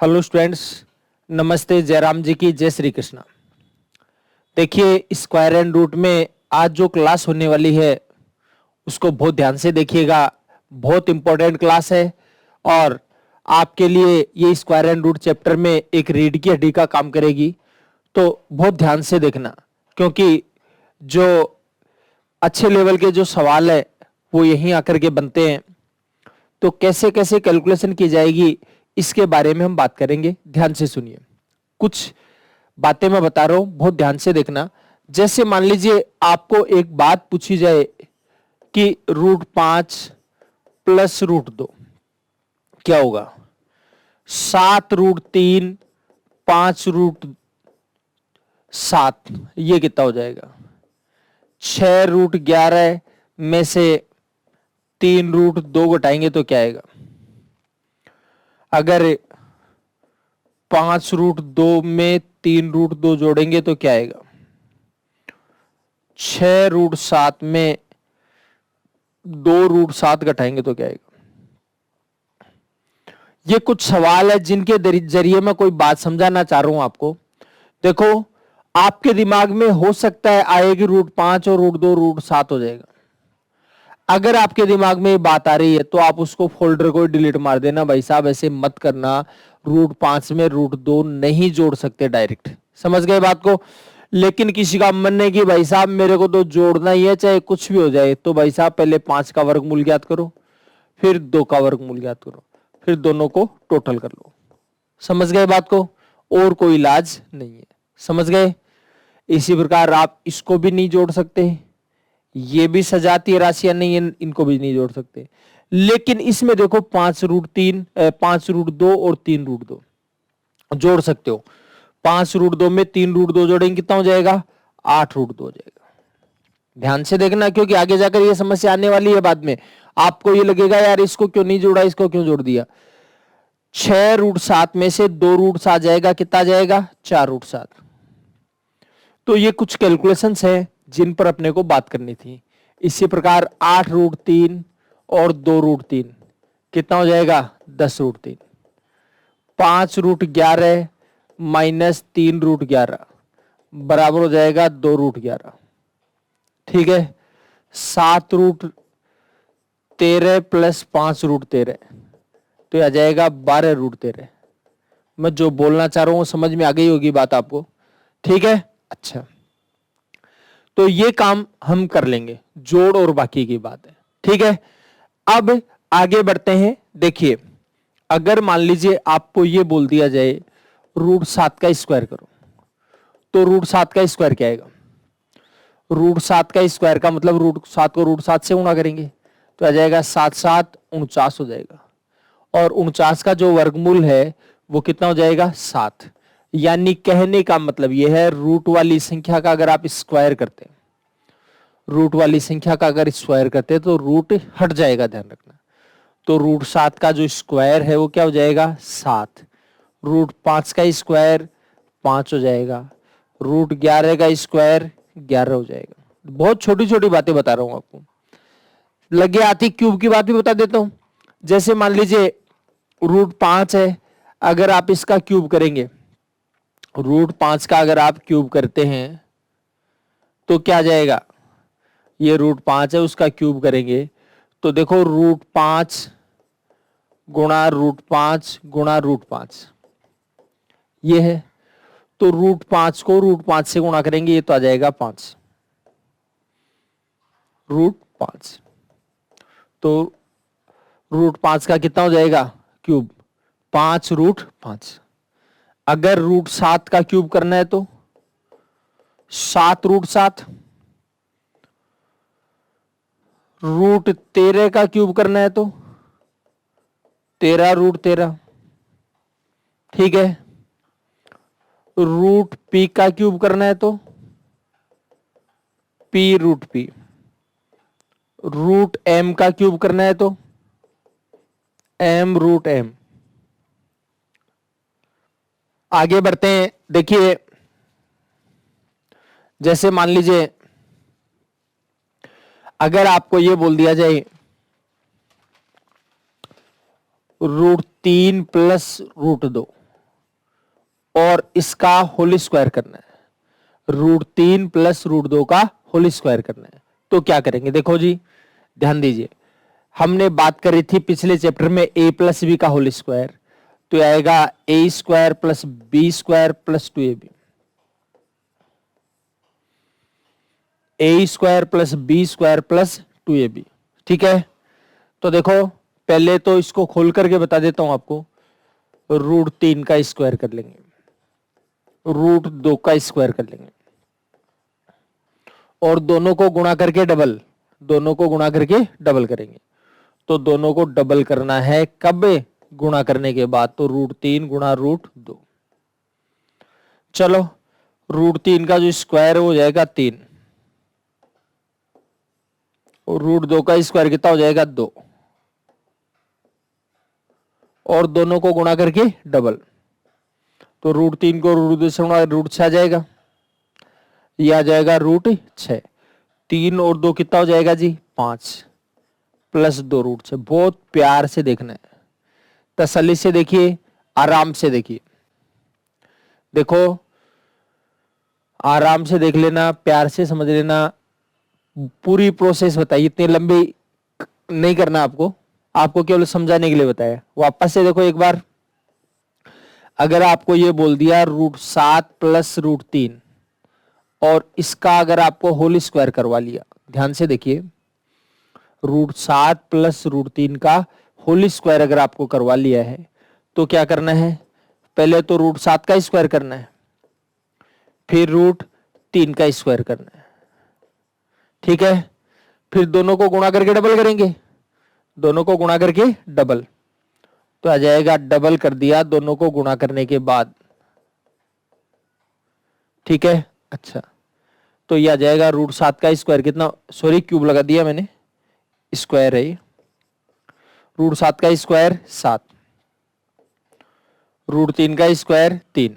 Hello students, नमस्ते। जयराम जी की जय श्री कृष्णा। देखिए, स्क्वायर एंड रूट में आज जो क्लास होने वाली है उसको बहुत ध्यान से देखिएगा। बहुत इंपॉर्टेंट क्लास है और आपके लिए ये स्क्वायर एंड रूट चैप्टर में एक रीढ़ की हड्डी का काम करेगी। तो बहुत ध्यान से देखना, क्योंकि जो अच्छे लेवल के जो सवाल है वो यहीं आकर के बनते हैं। तो कैसे कैसे कैलकुलेशन की जाएगी इसके बारे में हम बात करेंगे। ध्यान से सुनिए, कुछ बातें मैं बता रहा हूं, बहुत ध्यान से देखना। जैसे मान लीजिए आपको एक बात पूछी जाए कि √5 प्लस √2 क्या होगा। 7√3 5√7 ये कितना हो जाएगा। 6√11 में से 3√2 घटाएंगे तो क्या आएगा। अगर 5√2 में 3√2 जोड़ेंगे तो क्या आएगा। 6√7 में 2√7 घटाएंगे तो क्या आएगा। ये कुछ सवाल है जिनके जरिए मैं कोई बात समझाना चाह रहा हूं आपको। देखो, आपके दिमाग में हो सकता है आएगी √5 और √2 √7 हो जाएगा। अगर आपके दिमाग में ये बात आ रही है तो आप उसको फोल्डर को डिलीट मार देना। भाई साहब, ऐसे मत करना। √5 में √2 नहीं जोड़ सकते डायरेक्ट। समझ गए बात को। लेकिन किसी का मन है कि भाई साहब मेरे को तो जोड़ना ही है चाहे कुछ भी हो जाए, तो भाई साहब पहले 5 का वर्गमूल ज्ञात करो, फिर 2 का वर्गमूल ज्ञात करो, फिर दोनों को टोटल कर लो। समझ गए बात को। और कोई इलाज नहीं है। समझ गए। इसी प्रकार आप इसको भी नहीं जोड़ सकते, ये भी सजातीय राशियां नहीं है, इनको भी नहीं जोड़ सकते। लेकिन इसमें देखो 5√3 5√2 और 3√2 जोड़ सकते हो। 5√2 में 3√2 जोड़ेंगे कितना हो जाएगा। 8√2 हो जाएगा। ध्यान से देखना, क्योंकि आगे जाकर ये समस्या आने वाली है। बाद में आपको ये लगेगा यार इसको क्यों नहीं जोड़ा, इसको क्यों जोड़ दिया। 6√7 में से 2√7 जाएगा, कितना जाएगा 4√7। तो ये कुछ कैलकुलेशंस है जिन पर अपने को बात करनी थी। इसी प्रकार 8√3 और 2√3 कितना हो जाएगा 10√3। 5√11 माइनस 3√11 बराबर हो जाएगा 2√11। ठीक है। 7√13 प्लस 5√13 तो आ जाएगा 12√13। मैं जो बोलना चाह रहा हूं समझ में आ गई होगी बात आपको। ठीक है। अच्छा, तो ये काम हम कर लेंगे, जोड़ और बाकी की बात है। ठीक है। अब आगे बढ़ते हैं। देखिए, अगर मान लीजिए आपको ये बोल दिया जाए √7 का स्क्वायर करो, तो √7 का स्क्वायर क्या आएगा। √7 का स्क्वायर का मतलब √7 को √7 से गुणा करेंगे तो आ जाएगा 7×7 49 हो जाएगा। और 49 का जो वर्गमूल है वो कितना हो जाएगा 7। यानी कहने का मतलब यह है रूट वाली संख्या का अगर आप स्क्वायर करते हैं, रूट वाली संख्या का अगर स्क्वायर करते हैं तो रूट हट जाएगा, ध्यान रखना। तो √7 का जो स्क्वायर है वो क्या हो जाएगा 7। √5 का स्क्वायर 5 हो जाएगा। √11 का स्क्वायर 11 हो जाएगा। बहुत छोटी छोटी बातें बता रहा हूं आपको। लगे आती क्यूब की बात भी बता देता हूं। जैसे मान लीजिए √5 है, अगर आप इसका क्यूब करेंगे, √5 का अगर आप क्यूब करते हैं तो क्या आ जाएगा। ये √5 है, उसका क्यूब करेंगे तो देखो √5 गुणा √5 गुणा √5 ये है। तो √5 को √5 से गुणा करेंगे, ये तो आ जाएगा 5 √5। तो √5 का कितना हो जाएगा क्यूब 5 √5। अगर √7 का क्यूब करना है तो 7 √7। √13 का क्यूब करना है तो 13 √13। ठीक है। √p का क्यूब करना है तो p√p। √m का क्यूब करना है तो m√m। आगे बढ़ते हैं। देखिए, जैसे मान लीजिए अगर आपको यह बोल दिया जाए √3 प्लस √2 और इसका होल स्क्वायर करना है, √3 प्लस √2 का होल स्क्वायर करना है। तो क्या करेंगे, देखो जी ध्यान दीजिए, हमने बात करी थी पिछले चैप्टर में a प्लस बी का होल स्क्वायर, तो आएगा a square plus B square plus 2ab, a square plus B square plus 2ab। ठीक है, तो देखो पहले तो इसको खोल करके बता देता हूं आपको, √3 का स्क्वायर कर लेंगे, √2 का स्क्वायर कर लेंगे, और दोनों को गुणा करके डबल, दोनों को गुणा करके डबल करेंगे। तो दोनों को डबल करना है कब, गुणा करने के बाद, तो √3 गुणा √2। चलो √3 का जो स्क्वायर हो जाएगा 3, और √2 का स्क्वायर कितना हो जाएगा 2, और दोनों को गुणा करके डबल, तो √3 को √2 से गुणा √6 आ जाएगा, यह आ जाएगा √6। 3 और 2 कितना हो जाएगा जी 5, प्लस 2 √6। बहुत प्यार से देखना है, तसल्ली से देखिए, आराम से देखिए, देखो आराम से देख लेना, प्यार से समझ लेना, पूरी प्रोसेस बताइए, इतनी लंबी नहीं करना आपको, आपको केवल समझाने के लिए बताया। वापस से देखो एक बार, अगर आपको ये बोल दिया √7 प्लस √3, और इसका अगर आपको होल स्क्वायर करवा लिया, ध्यान से देखिए, √7 प्लस √3 का होल स्क्वायर अगर आपको करवा लिया है, तो क्या करना है, पहले तो √7 का स्क्वायर करना है, फिर √3 का स्क्वायर करना है। ठीक है, फिर दोनों को गुणा करके डबल करेंगे, दोनों को गुणा करके डबल, तो आ जाएगा, डबल कर दिया दोनों को गुणा करने के बाद। ठीक है, अच्छा, तो ये आ जाएगा √7 का स्क्वायर कितना, सॉरी क्यूब लगा दिया मैंने, स्क्वायर है, √7 का स्क्वायर 7, √3 का स्क्वायर 3,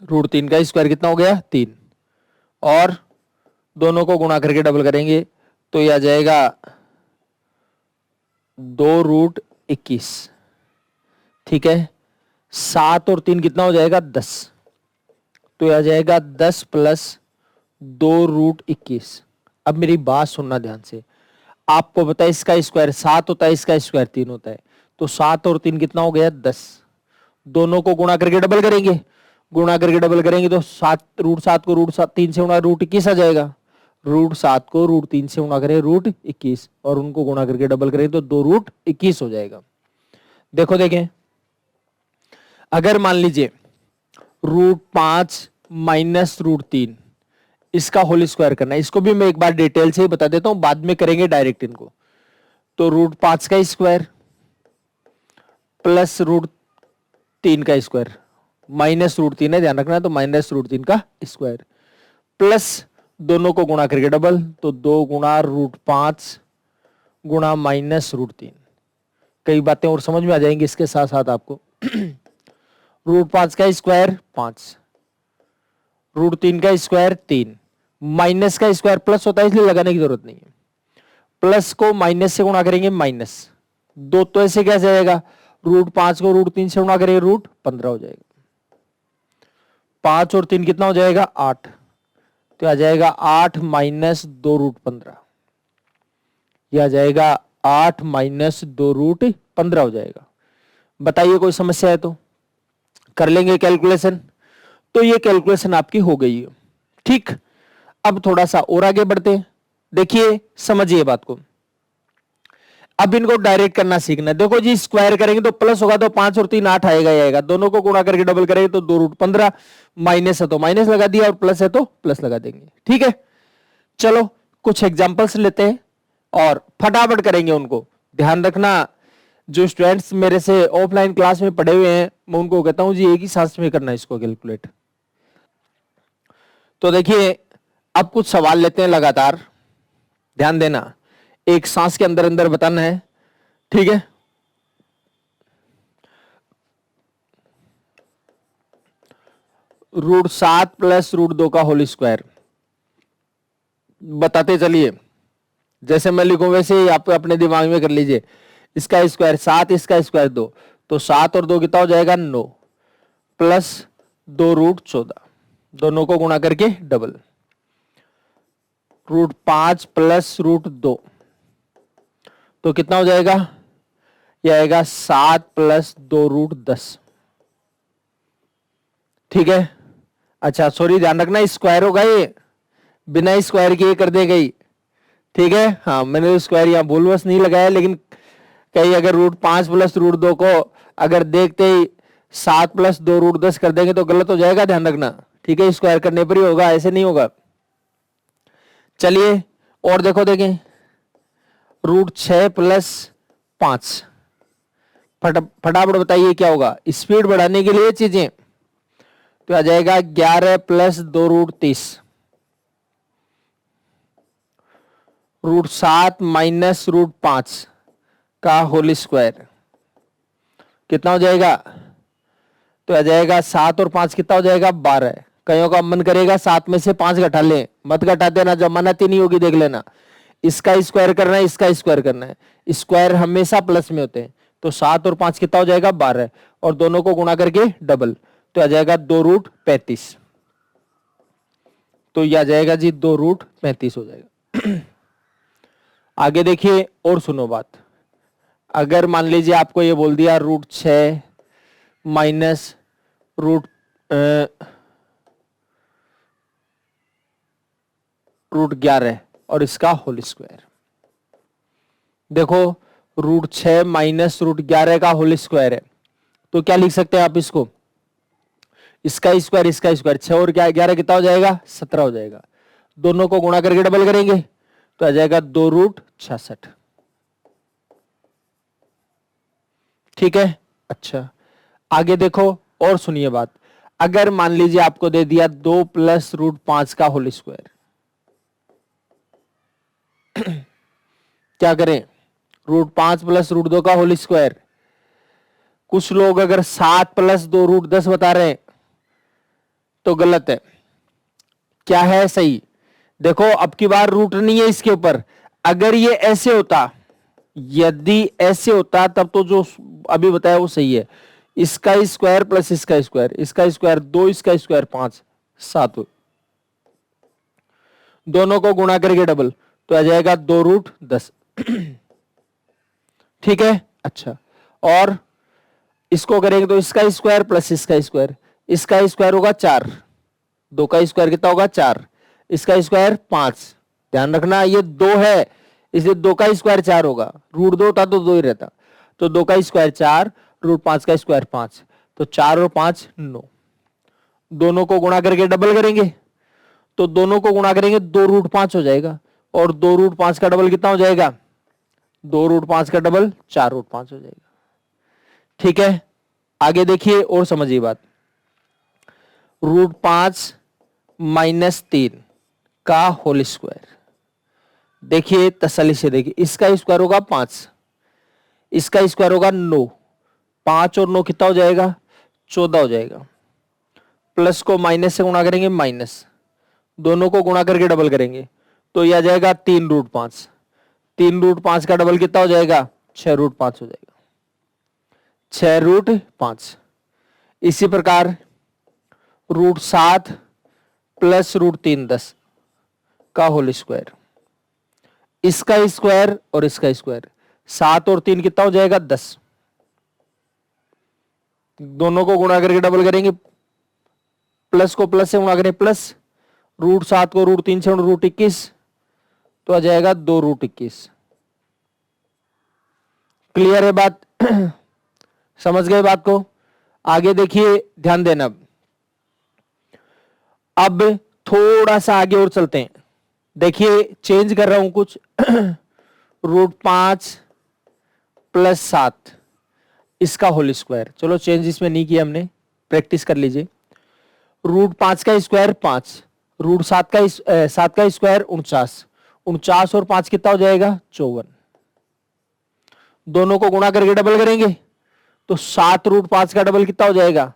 √3 का स्क्वायर कितना हो गया 3, और दोनों को गुणा करके डबल करेंगे, तो यह आ जाएगा 2√21। ठीक है, 7 और 3 कितना हो जाएगा 10, तो यह आ जाएगा 10 प्लस 2√21। अब मेरी बात सुनना ध्यान से, आपको पता है इसका स्क्वायर 7 होता है, इसका स्क्वायर 3 होता है, तो 7 और 3 कितना हो गया 10, दोनों को गुणा करके डबल करेंगे, गुणा करके डबल करेंगे तो √7 को √3 से गुणा √21 आ जाएगा, √7 को √3 से गुणा करें √21, और उनको गुणा करके डबल करें तो 2√21 हो जाएगा। देखो देखें, अगर मान लीजिए √5 माइनस √3, इसका होल स्क्वायर करना है, इसको भी मैं एक बार डिटेल से ही बता देता हूं, बाद में करेंगे डायरेक्ट इनको। तो √5 का स्क्वायर प्लस √3 का स्क्वायर, माइनस √3 है, ध्यान रखना, तो माइनस √3 का स्क्वायर, प्लस दोनों को गुणा करके डबल, तो 2 गुणा √5 गुणा माइनस √3। कई बातें और समझ में आ जाएंगी इसके साथ साथ आपको। √5 का स्क्वायर 5, √3 का स्क्वायर 3, माइनस का स्क्वायर प्लस होता है इसलिए लगाने की जरूरत नहीं है, प्लस को माइनस से गुणा करेंगे माइनस 2, तो ऐसे क्या जाएगा, √5 को √3 से गुणा करेंगे √15 हो जाएगा, 5 और 3 कितना हो जाएगा 8, तो आ जाएगा 8 माइनस 2√15, यह आ जाएगा 8 माइनस 2√15 हो जाएगा। बताइए कोई समस्या है तो कर लेंगे कैलकुलेशन, तो ये कैलकुलेशन आपकी हो गई है। ठीक, अब थोड़ा सा और आगे बढ़ते हैं, देखिए समझिए बात को, अब इनको डायरेक्ट करना सीखना है। देखो जी, स्क्वायर करेंगे तो प्लस होगा, तो 5 और 3 8 आएगा ही आएगा, दोनों को गुणा करके डबल करेंगे तो 2√15, माइनस है तो माइनस लगा दिया, और प्लस है तो प्लस लगा देंगे। ठीक है, चलो कुछ एग्जांपल्स लेते हैं और फटाफट करेंगे उनको। ध्यान रखना, जो स्टूडेंट्स मेरे से ऑफलाइन क्लास में पढ़े हुए हैं, मैं उनको कहता हूं जी एक ही सांस में करना है इसको कैलकुलेट। तो देखिए, अब कुछ सवाल लेते हैं लगातार, ध्यान देना, एक सांस के अंदर अंदर बताना है। ठीक है, √7 प्लस √2 का होल स्क्वायर, बताते चलिए, जैसे मैं लिखूं वैसे ही आप अपने दिमाग में कर लीजिए। इसका स्क्वायर 7, इसका स्क्वायर 2, तो 7 और 2 कितना हो जाएगा 9, प्लस 2√14, दोनों को गुणा करके डबल, √5 प्लस √2, तो कितना हो जाएगा, यह आएगा 7 प्लस 2√10। ठीक है, अच्छा सॉरी ध्यान रखना स्क्वायर होगा ये, बिना स्क्वायर के ये कर देगा ही। ठीक है, हाँ मैंने स्क्वायर यहाँ भूल बस नहीं लगाया, लेकिन कहीं अगर √5 प्लस √2 को अगर देखते ही 7 प्लस 2√10 कर देंगे तो गलत हो जाएगा, ध्यान रखना। ठीक है, स्क्वायर करने पर ही होगा, ऐसे नहीं होगा। चलिए और देखो, देखें √6 प्लस 5, फटाफट बताइए क्या होगा, स्पीड बढ़ाने के लिए चीजें, तो आ जाएगा 11 प्लस 2√30, √7 माइनस √5 का होल स्क्वायर, कितना हो जाएगा, तो आ जाएगा 7 और 5 कितना हो जाएगा 12। कईयों का मन करेगा 7 में से 5 घटा लें, मत घटा देना, जमानत ही नहीं होगी, देख लेना। इसका स्क्वायर करना है, इसका स्क्वायर करना है, स्क्वायर हमेशा प्लस में होते हैं, तो 7 और 5 कितना हो जाएगा 12, और दोनों को गुणा करके डबल, तो आ जाएगा 2√35, तो यह आ जाएगा जी 2√35 हो जाएगा। आगे देखिए और सुनो बात, अगर मान लीजिए आपको ये बोल दिया √6 माइनस √11 और इसका होल स्क्वायर, देखो √6 माइनस √11 का होल स्क्वायर है, तो क्या लिख सकते हैं आप इसको, इसका स्क्वायर, इसका स्क्वायर, 6 और 11 कितना हो जाएगा 17 हो जाएगा, दोनों को गुणा करके डबल करेंगे तो आ जाएगा 2√66। ठीक है, अच्छा आगे देखो और सुनिए बात, अगर मान लीजिए आपको दे दिया 2 प्लस √5 का होल स्क्वायर, क्या करें, √5 प्लस √2 का होल स्क्वायर, कुछ लोग अगर 7 प्लस 2√10 बता रहे हैं तो गलत है, क्या है सही, देखो अब की बार रूट नहीं है इसके ऊपर, अगर ये ऐसे होता, यदि ऐसे होता तब तो जो अभी बताया वो सही है, इसका स्क्वायर प्लस इसका स्क्वायर, इसका स्क्वायर 2, इसका स्क्वायर 5, 7, दोनों को गुणा करके डबल, तो आ जाएगा 2√10। ठीक है, अच्छा और इसको करेंगे तो इसका स्क्वायर प्लस इसका स्क्वायर, इसका स्क्वायर होगा 4, 2 का स्क्वायर कितना होगा 4, इसका स्क्वायर 5, ध्यान रखना ये 2 है इसलिए 2 का स्क्वायर 4 होगा, √2 होता तो 2 ही रहता, तो 2 का स्क्वायर 4, √5 का स्क्वायर 5, तो 4 और 5 9, दोनों को गुणा करके डबल करेंगे तो दोनों को गुणा करेंगे 2√5 हो जाएगा, और 2√5 का डबल कितना हो जाएगा, 2√5 का डबल 4√5 हो जाएगा। ठीक है, आगे देखिए और समझिए बात, √5 माइनस 3 का होल स्क्वायर, देखिए तसल्ली से देखिए, इसका स्क्वायर होगा 5, इसका स्क्वायर होगा 9, 5 और 9 कितना हो जाएगा 14 हो जाएगा, प्लस को माइनस से गुणा करेंगे माइनस, दोनों को गुणा करके डबल करेंगे तो यह आ जाएगा 3√5, 3√5 का डबल कितना हो जाएगा 6√5 हो जाएगा, 6√5। इसी प्रकार √7 प्लस √3 10 का होल स्क्वायर, इसका स्क्वायर और इसका स्क्वायर, 7 और 3 कितना हो जाएगा 10, दोनों को गुणा करके डबल करेंगे, प्लस को प्लस से गुणा करें प्लस, √7 को √3 से √21, तो आ जाएगा 2√21। क्लियर है बात? समझ गए बात को? आगे देखिए ध्यान देना, अब थोड़ा सा आगे और चलते हैं, देखिए चेंज कर रहा हूं कुछ, √5 प्लस 7 इसका होल स्क्वायर, चलो चेंज इसमें नहीं किया हमने, प्रैक्टिस कर लीजिए, √5 का स्क्वायर 5, √7 का 7 का स्क्वायर 49, 49 और 5 कितना हो जाएगा 54, दोनों को गुणा करके डबल करेंगे तो 7√5 का डबल कितना हो जाएगा,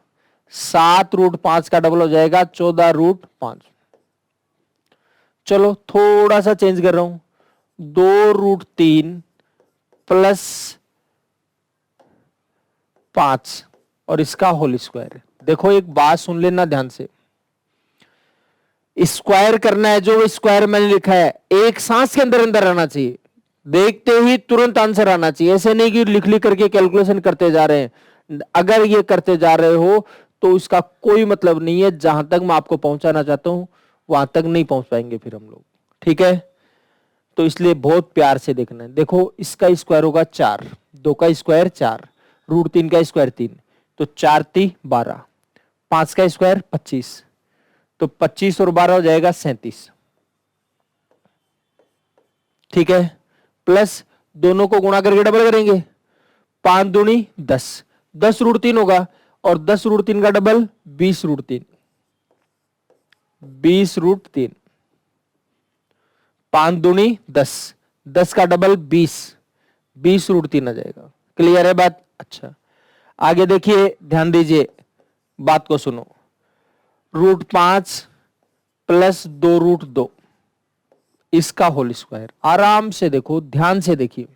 7√5 का डबल हो जाएगा 14√5। चलो थोड़ा सा चेंज कर रहा हूं, 2√3 प्लस 5 और इसका होल स्क्वायर। देखो एक बात सुन लेना ध्यान से, स्क्वायर करना है, जो स्क्वायर मैंने लिखा है एक सांस के अंदर अंदर आना चाहिए, देखते ही तुरंत आंसर आना चाहिए। ऐसे नहीं कि लिख लिख करके कैलकुलेशन करते जा रहे हैं। अगर ये करते जा रहे हो तो इसका कोई मतलब नहीं है। जहां तक मैं आपको पहुंचाना चाहता हूं वहां तक नहीं पहुंच पाएंगे फिर हम लोग, ठीक है। तो इसलिए बहुत प्यार से देखना है। देखो इसका स्क्वायर होगा 4, 2 का स्क्वायर 4, √3 का स्क्वायर 3, तो 4 3 12, 5 का स्क्वायर 25, तो 25 और 12 हो जाएगा 37, ठीक है। प्लस दोनों को गुणा करके डबल करेंगे, 5 दूनी 10, 10 √3 होगा, और 10 √3 का डबल 20 √3, 20 √3, 5 दूनी 10, 10 का डबल 20, 20 √3 आ जाएगा। क्लियर है बात? अच्छा, आगे देखिए, ध्यान दीजिए, बात को सुनो। √5 प्लस 2 √2 इसका होल स्क्वायर। आराम से देखो, ध्यान से देखिए।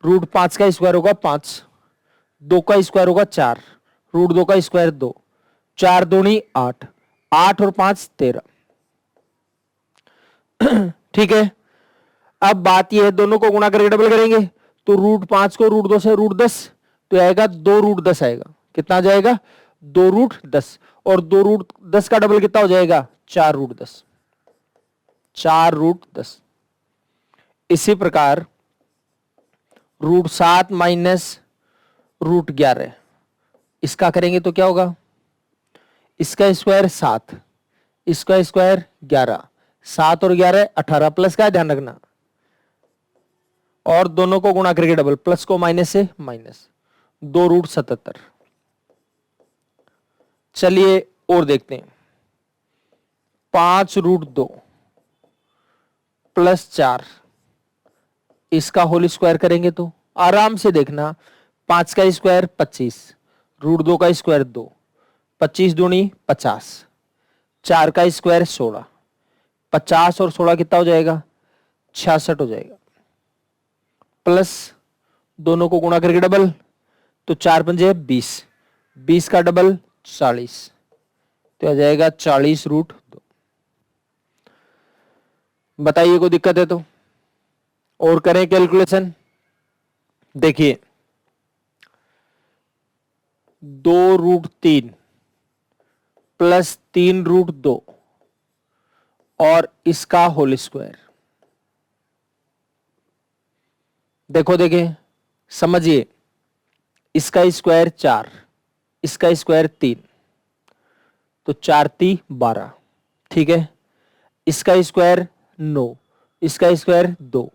√5 का स्क्वायर होगा 5, 2 का स्क्वायर होगा 4, √2 का स्क्वायर 2, 4 दूनी 8, 8 और 5 13, ठीक है। अब बात यह है, दोनों को गुणा करके डबल करेंगे, तो √5 को √2 से √10, तो आएगा 2 √10 आएगा। कितना आ जाएगा? 2 √10, और 2 √10 का डबल कितना हो जाएगा? 4 √10, 4 √10। इसी प्रकार √7 माइनस √11 इसका करेंगे तो क्या होगा? इसका स्क्वायर 7, इसका स्क्वायर 11, 7 और 11 18, प्लस का ध्यान रखना, और दोनों को गुणा करके डबल, प्लस को माइनस से माइनस, 2 √77। चलिए और देखते हैं, 5 √2 प्लस 4 इसका होल स्क्वायर करेंगे तो आराम से देखना, 5 का स्क्वायर 25, √2 का स्क्वायर 2, 25 दूनी 50, 4 का स्क्वायर 16, 50 और 16 कितना हो जाएगा? 66 हो जाएगा। प्लस दोनों को गुणा करके डबल, तो 4 पंजे 20, 20 का डबल 40, तो आ जाएगा 40 √2। बताइए कोई दिक्कत है तो, और करें कैलकुलेशन। देखिए 2 √3 प्लस 3 √2 और इसका होल स्क्वायर। देखो देखिए, समझिए, इसका स्क्वायर 4, इसका स्क्वायर 3, तो 4 3 12, ठीक है। इसका स्क्वायर 9, इसका स्क्वायर 2,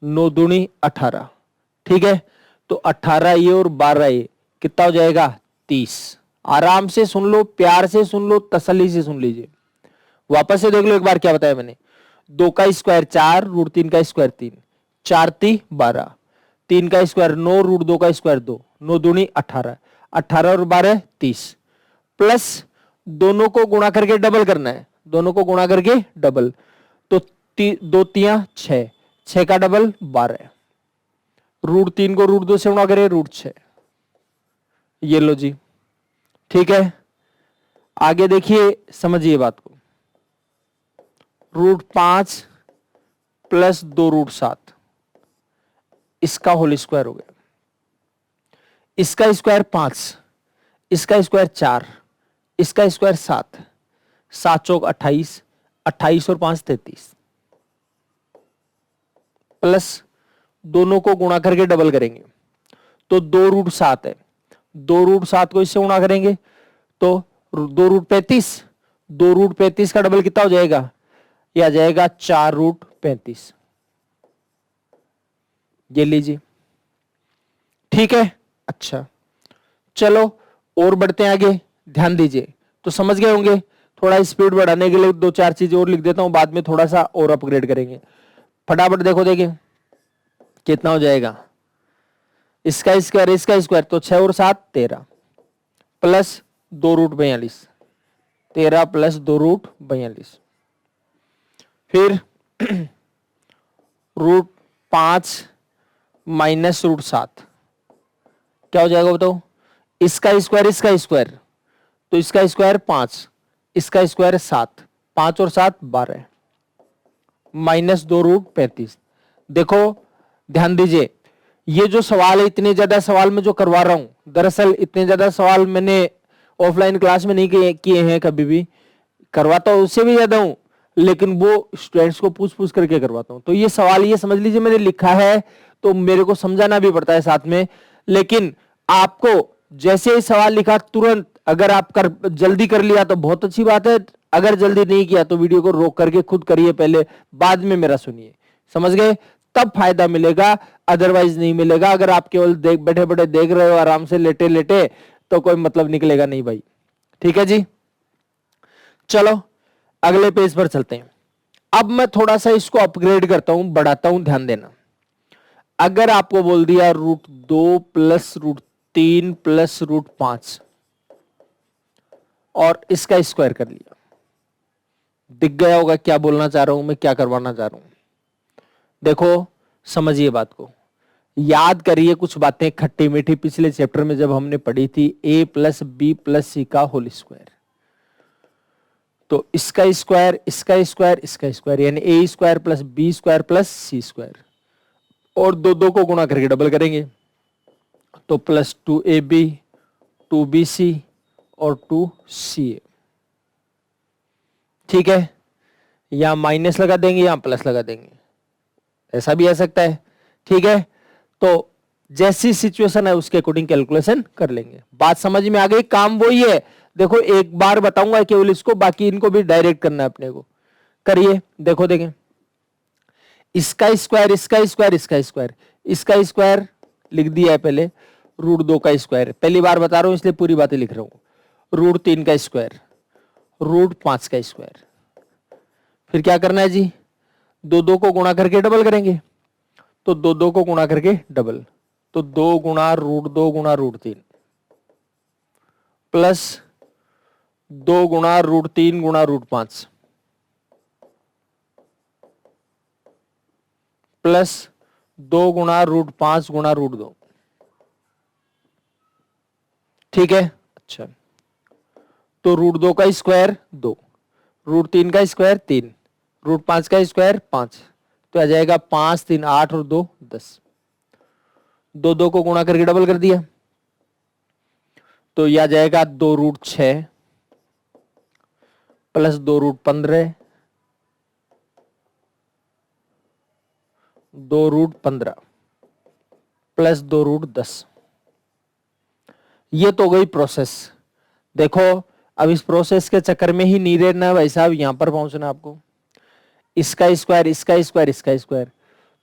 9 दूनी 18, ठीक है। तो 18 ये और 12 ये कितना हो जाएगा? 30। आराम से सुन लो, प्यार से सुन लो, तसल्ली से सुन लीजिए। वापस से देख लो एक बार क्या बताया मैंने। 2 का स्क्वायर 4, √3 का स्क्वायर 3, 4 3 12, 3 का स्क्वायर 9, √2 का स्क्वायर 2, 9 दूनी 18, 18 और 12 30, प्लस दोनों को गुणा करके डबल करना है, दोनों को गुणा करके डबल, तो 2 3 6, 6 का डबल 12, √3 को √2 से गुणा करें √6। ये लो जी, ठीक है। आगे देखिए, समझिए बात को। √5 प्लस 2 √7 इसका होल स्क्वायर हो गया। इसका स्क्वायर 5, इसका स्क्वायर 4, इसका स्क्वायर 7, 7 चौक 28, 28 और 5 33, प्लस दोनों को गुणा करके डबल करेंगे, तो 2 √7 है, 2 √7 को इससे गुणा करेंगे तो 2 √35, 2 √35 का डबल कितना हो जाएगा? यह आ जाएगा 4 √35। ये लीजिए, ठीक है। अच्छा चलो और बढ़ते हैं आगे, ध्यान दीजिए। तो समझ गए होंगे, थोड़ा स्पीड बढ़ाने के लिए 2 4 चीजें और लिख देता हूं, बाद में थोड़ा सा और अपग्रेड करेंगे। फटाफट देखो, देखिए कितना हो जाएगा। इसका स्क्वायर, इसका स्क्वायर, तो 6 और 7 13, प्लस 2 √42, 13 प्लस 2 √42, फिर √5 माइनस √7 क्या हो जाएगा बताओ? इसका स्क्वायर, तो इसका स्क्वायर 5, इसका स्क्वायर 7, 5 और 7 12, माइनस 2√35। देखो ध्यान दीजिए, ये जो सवाल है, इतने ज्यादा सवाल मैं जो करवा रहा हूं, दरअसल इतने ज्यादा सवाल मैंने ऑफलाइन क्लास में नहीं किए हैं कभी भी, करवाता हूं उससे भी ज्यादा हूं, लेकिन वो स्टूडेंट्स को पूछ पूछ करके करवाता हूं। तो ये सवाल ये समझ लीजिए मैंने लिखा है, तो मेरे को समझाना भी पड़ता है साथ में, लेकिन आपको जैसे ही सवाल लिखा तुरंत, अगर आप जल्दी कर लिया तो बहुत अच्छी बात है, अगर जल्दी नहीं किया तो वीडियो को रोक करके खुद करिए पहले, बाद में मेरा सुनिए। समझ गए? तब फायदा मिलेगा, अदरवाइज नहीं मिलेगा। अगर आप केवल बैठे बैठे देख रहे हो आराम से लेटे लेटे, तो कोई मतलब निकलेगा नहीं भाई। ठीक है जी, चलो अगले पेज पर चलते हैं। अब मैं थोड़ा सा इसको अपग्रेड करता हूं, बढ़ाता हूं, ध्यान देना। अगर आपको बोल दिया √2 प्लस √3 प्लस √5 और इसका स्क्वायर कर लिया, दिख गया होगा क्या बोलना चाह रहा हूं मैं, क्या करवाना चाह रहा हूं। देखो समझिए बात को, याद करिए कुछ बातें खट्टी मीठी पिछले चैप्टर में जब हमने पढ़ी थी, a प्लस बी प्लस सी का होल स्क्वायर। तो इसका स्क्वायर, इसका स्क्वायर, इसका स्क्वायर, यानी A square plus B square plus C square, और दो को गुणा करके डबल करेंगे, तो प्लस 2ab 2bc और 2ca। ठीक है, यहां माइनस लगा देंगे, यहां प्लस लगा देंगे, ऐसा भी आ सकता है। ठीक है, तो जैसी सिचुएशन है उसके अकॉर्डिंग कैलकुलेशन कर लेंगे। बात समझ में आ गई? काम वही है। देखो एक बार बताऊंगा केवल इसको, बाकी इनको भी डायरेक्ट करना है अपने को। करिए, देखो देखें, इसका स्क्वायर, इसका स्क्वायर, इसका स्क्वायर, इसका स्क्वायर लिख दिया है पहले, √2 का स्क्वायर, पहली बार बता रहा हूं इसलिए पूरी बातें लिख रहा हूं, √3 का स्क्वायर, √5 का स्क्वायर। फिर क्या करना है जी? दो को गुणा करके डबल करेंगे, तो दो को गुणा करके डबल, तो 2 गुणा √2 गुणा √3 प्लस 2 गुणा √3 गुणा √5 प्लस 2 गुणा √5 गुणा √2। ठीक है, अच्छा, तो √2 का स्क्वायर 2, √3 का स्क्वायर 3, √5 का स्क्वायर 5, तो आ जाएगा 5 3 8 और 2 10। दो को गुणा करके डबल कर दिया, तो यह आ जाएगा 2√6 प्लस 2√15, 2√15 प्लस 2√10। ये तो हो गई प्रोसेस। देखो अब इस प्रोसेस के चक्कर में ही नहीं रहना भाई साहब, यहां पर पहुंचना आपको। इसका स्क्वायर, इसका स्क्वायर, इसका स्क्वायर,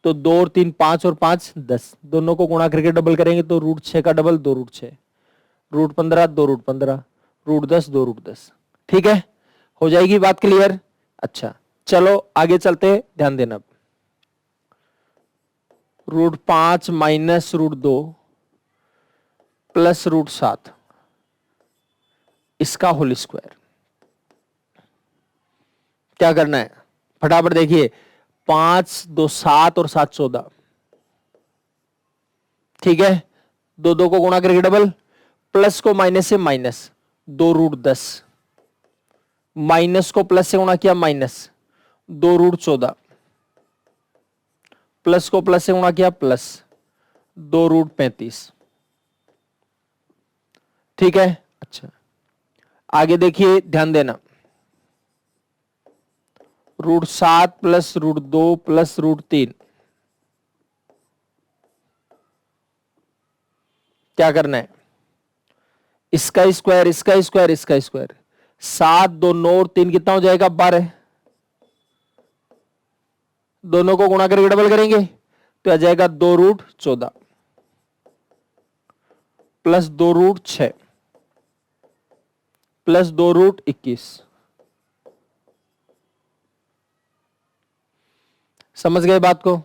तो 2 और 3 5 और 5 10, दोनों को गुणा करके डबल करेंगे तो √6 का डबल 2√6, √15 2√15, √10 2√10। ठीक है, हो जाएगी बात क्लियर? अच्छा चलो आगे चलते, ध्यान देना। √5 माइनस √2 प्लस √7 इसका होल स्क्वायर। क्या करना है फटाफट देखिए, 5 2 7 और 7 14। ठीक है, दो को गुणा करके डबल, प्लस को माइनस से माइनस, 2√10, माइनस को प्लस से गुणा किया माइनस, 2√14, प्लस को प्लस से गुणा किया प्लस, 2√35। ठीक है, अच्छा आगे देखिए ध्यान देना, √7 प्लस √2 प्लस √3। क्या करना है? इसका स्क्वायर, इसका स्क्वायर, इसका स्क्वायर, 7 2 9 और 3 कितना हो जाएगा? 12। दोनों को गुणा करके डबल करेंगे तो आ जाएगा 2√14 प्लस 2√6 प्लस 2√21। समझ गए बात को?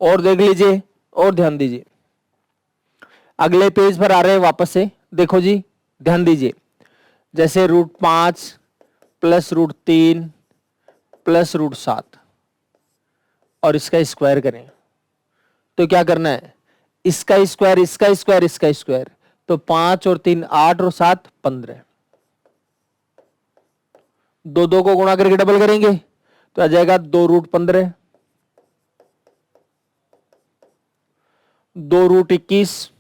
और देख लीजिए और ध्यान दीजिए, अगले पेज पर आ रहे हैं वापस से। देखो जी ध्यान दीजिए, जैसे √5 प्लस √3 प्लस √7 और इसका स्क्वायर करें, तो क्या करना है? इसका स्क्वायर, इसका स्क्वायर, इसका स्क्वायर, तो 5 और 3 8 और 7 15। दो दो को गुणा करके डबल करेंगे तो आ जाएगा 2√15, 2√21,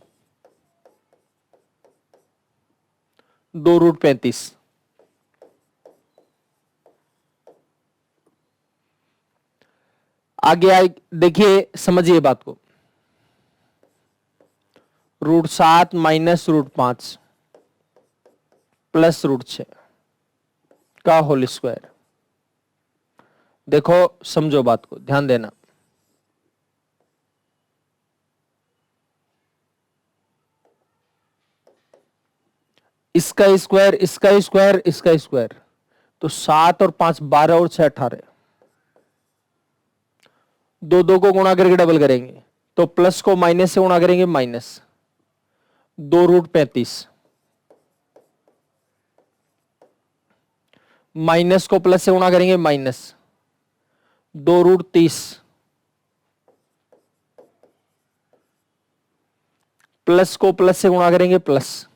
2√35। आगे आए देखिए, समझिए बात को। √7 माइनस √5 प्लस √6 का होल स्क्वायर। देखो समझो बात को, ध्यान देना। इसका स्क्वायर, इसका स्क्वायर, इसका स्क्वायर, तो 7 और 5 12 और 6 18। दो दो को गुणा करके डबल करेंगे तो प्लस को माइनस से गुणा करेंगे माइनस, 2√35, माइनस को प्लस से गुणा करेंगे माइनस, 2√30, प्लस को प्लस से गुणा करेंगे प्लस,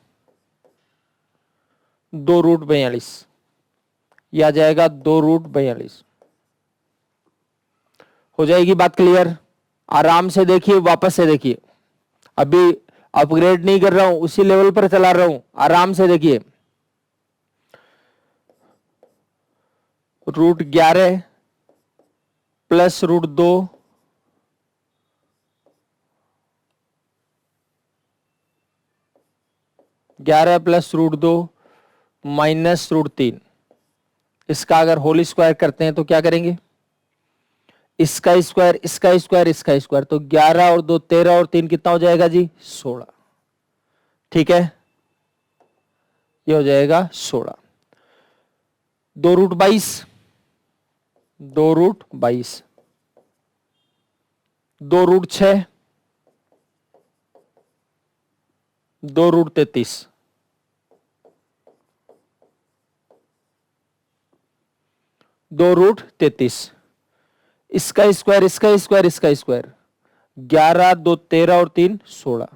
2√42। यह आ जाएगा 2√42। हो जाएगी बात क्लियर? आराम से देखिए, वापस से देखिए, अभी अपग्रेड नहीं कर रहा हूं, उसी लेवल पर चला रहा हूं। आराम से देखिए, √11 प्लस √2 11 प्लस √2 माइनस √3। इसका अगर होल स्क्वायर करते हैं तो क्या करेंगे? इसका स्क्वायर, इसका स्क्वायर, इसका स्क्वायर, तो 11 और 2 13 और 3 कितना हो जाएगा जी? 16। ठीक है, ये हो जाएगा 16। 2√22, 2√22, 2√6, 2√33, 2√33। इसका स्क्वायर, इसका स्क्वायर, इसका स्क्वायर, 11 2 13 और 3 16।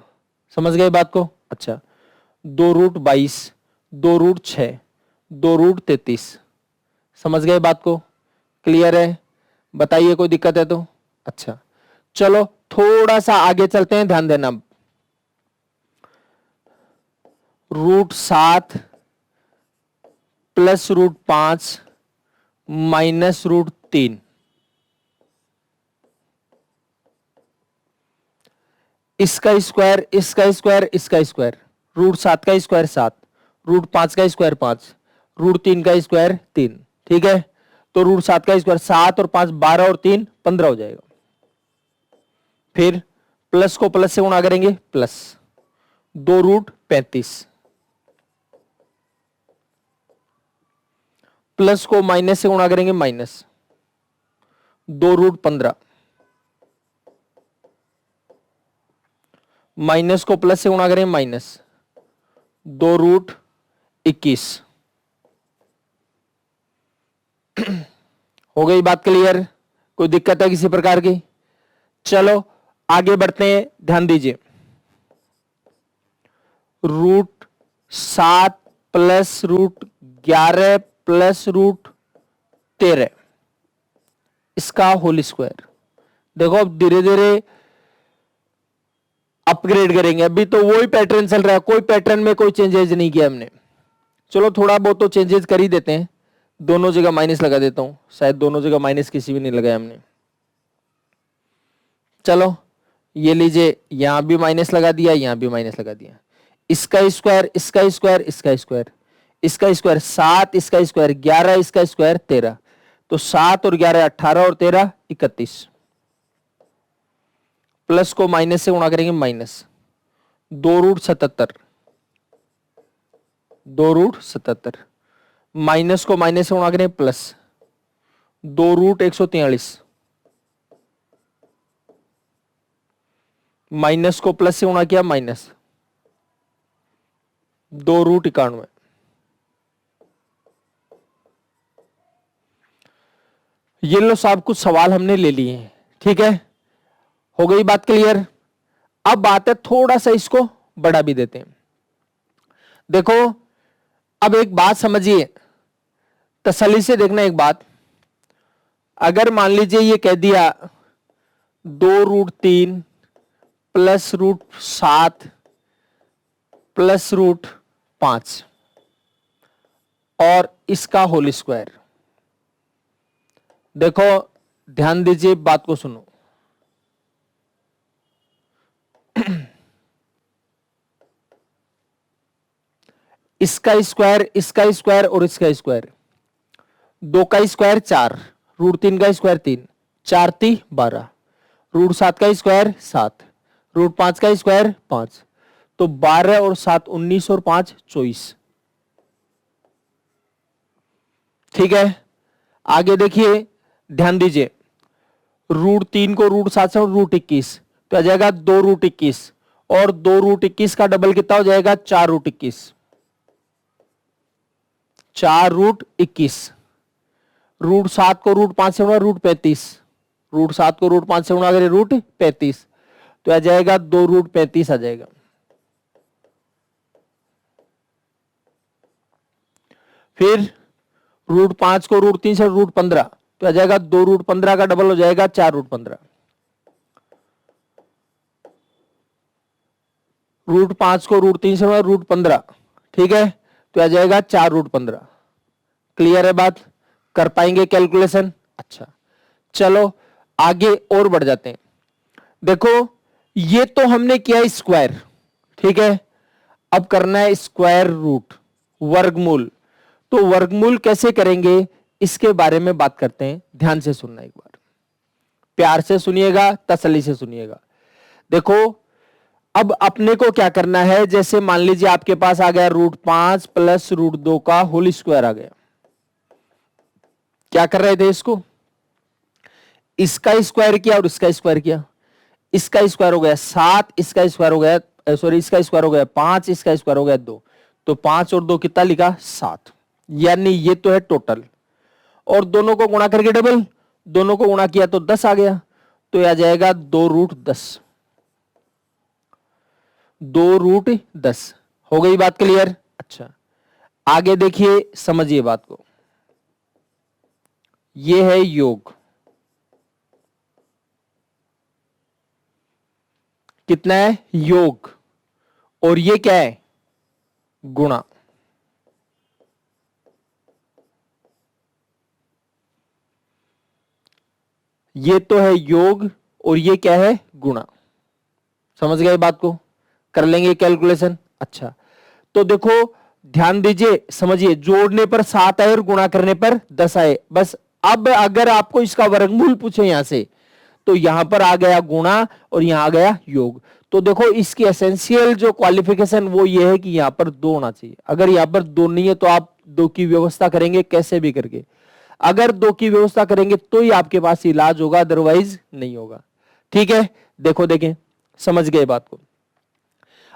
समझ गए बात को? अच्छा, 2√22, 2√6, 2√33। समझ गए बात को? क्लियर है? बताइए कोई दिक्कत है तो। अच्छा चलो थोड़ा सा आगे चलते हैं, ध्यान देना। √7 प्लस √5 माइनस √3। इसका स्क्वायर, इसका स्क्वायर, इसका स्क्वायर, √7 का स्क्वायर 7, √5 का स्क्वायर 5, √3 का स्क्वायर 3। ठीक है, तो √7 का स्क्वायर 7 और 5 12 और 3 15 हो जाएगा। फिर प्लस को प्लस से गुणा करेंगे प्लस, 2√35, प्लस को माइनस से गुणा करेंगे माइनस, 2√15, माइनस को प्लस से गुणा करें माइनस, 2√21। हो गई बात क्लियर? कोई दिक्कत है किसी प्रकार की? चलो आगे बढ़ते हैं, ध्यान दीजिए। √7 प्लस √11 प्लस √13, इसका होल स्क्वायर। देखो अब धीरे धीरे अपग्रेड करेंगे, अभी तो वही पैटर्न चल रहा है, कोई पैटर्न में कोई चेंजेस नहीं किया हमने। चलो थोड़ा बहुत तो चेंजेस कर ही देते हैं। दोनों जगह माइनस लगा देता हूं, शायद दोनों जगह माइनस किसी भी नहीं लगाया हमने। चलो ये लीजिए, यहां भी माइनस लगा दिया, यहां भी माइनस लगा दिया। इसका स्क्वायर, इसका स्क्वायर, इसका स्क्वायर, इसका स्क्वायर 7, इसका स्क्वायर 11, इसका स्क्वायर 13, तो 7 और 11 18 और 13 31। प्लस को माइनस से गुणा करेंगे माइनस, 2√77, 2√77, माइनस को माइनस से गुणा करें प्लस, 2√143, माइनस को प्लस से गुणा किया माइनस, 2√91। ये लो साहब, कुछ सवाल हमने ले लिए हैं। ठीक है, हो गई बात क्लियर? अब बात है थोड़ा सा इसको बढ़ा भी देते हैं। देखो अब एक बात समझिए, तसल्ली से देखना एक बात। अगर मान लीजिए ये कह दिया 2√3 प्लस √7 प्लस √5 और इसका होल स्क्वायर। देखो ध्यान दीजिए, बात को सुनो। इसका स्क्वायर, इसका स्क्वायर और इसका स्क्वायर, 2 का स्क्वायर 4, √3 का स्क्वायर 3, 4 3 12, √7 का स्क्वायर 7, √5 का स्क्वायर 5, तो 12 और 7 19 और 5 24। ठीक है, आगे देखिए, ध्यान दीजिए, √3 को √7 से √21, तो आ जाएगा 2√21 और 2√21 का डबल कितना हो जाएगा 4√21, 4√21। √7 को √5 से गुणा √35, √7 को √5 से गुणा करें √35, तो आ जाएगा 2√35 आ जाएगा। फिर √5 को √3 से √15, तो आ जाएगा 2√15 का डबल हो जाएगा 4√15। √5 को √3 से √15, ठीक है, तो आ जाएगा 4√15। क्लियर है बात? कर पाएंगे कैलकुलेशन? अच्छा, चलो आगे और बढ़ जाते हैं। देखो ये तो हमने किया स्क्वायर, ठीक है, अब करना है स्क्वायर रूट, वर्गमूल। तो वर्गमूल कैसे करेंगे इसके बारे में बात करते हैं। ध्यान से सुनना, एक बार प्यार से सुनिएगा, तसल्ली से सुनिएगा। देखो अब अपने को क्या करना है, जैसे मान लीजिए आपके पास आ गया √5 प्लस √2 का होल स्क्वायर आ गया। क्या कर रहे थे, इसको इसका स्क्वायर किया और इसका स्क्वायर किया। इसका स्क्वायर हो गया 7, इसका स्क्वायर हो गया, सॉरी इसका स्क्वायर हो गया 5, इसका स्क्वायर हो गया 2, तो 5 और 2 कितना लिखा 7, यानी ये तो है टोटल। और दोनों को गुणा करके डबल, दोनों को गुणा किया तो 10 आ गया, तो यह आ जाएगा 2√10, 2√10। हो गई बात क्लियर? अच्छा, आगे देखिए, समझिए बात को। यह है योग, कितना है योग, और ये क्या है गुणा। ये तो है योग और ये क्या है गुणा। समझ गए बात को? कर लेंगे कैलकुलेशन। अच्छा, तो देखो ध्यान दीजिए, समझिए, जोड़ने पर 7 आए और गुणा करने पर 10 आए, बस। अब अगर आपको इसका वर्गमूल पूछे यहां से, तो यहां पर आ गया गुणा और यहां आ गया योग। तो देखो इसकी एसेंशियल जो क्वालिफिकेशन वो ये है कि यहां पर 2 होना चाहिए। अगर यहां पर 2 नहीं है तो आप 2 की व्यवस्था करेंगे कैसे भी करके। अगर 2 की व्यवस्था करेंगे तो ही आपके पास इलाज होगा, अदरवाइज नहीं होगा। ठीक है, देखो देखें, समझ गए बात को।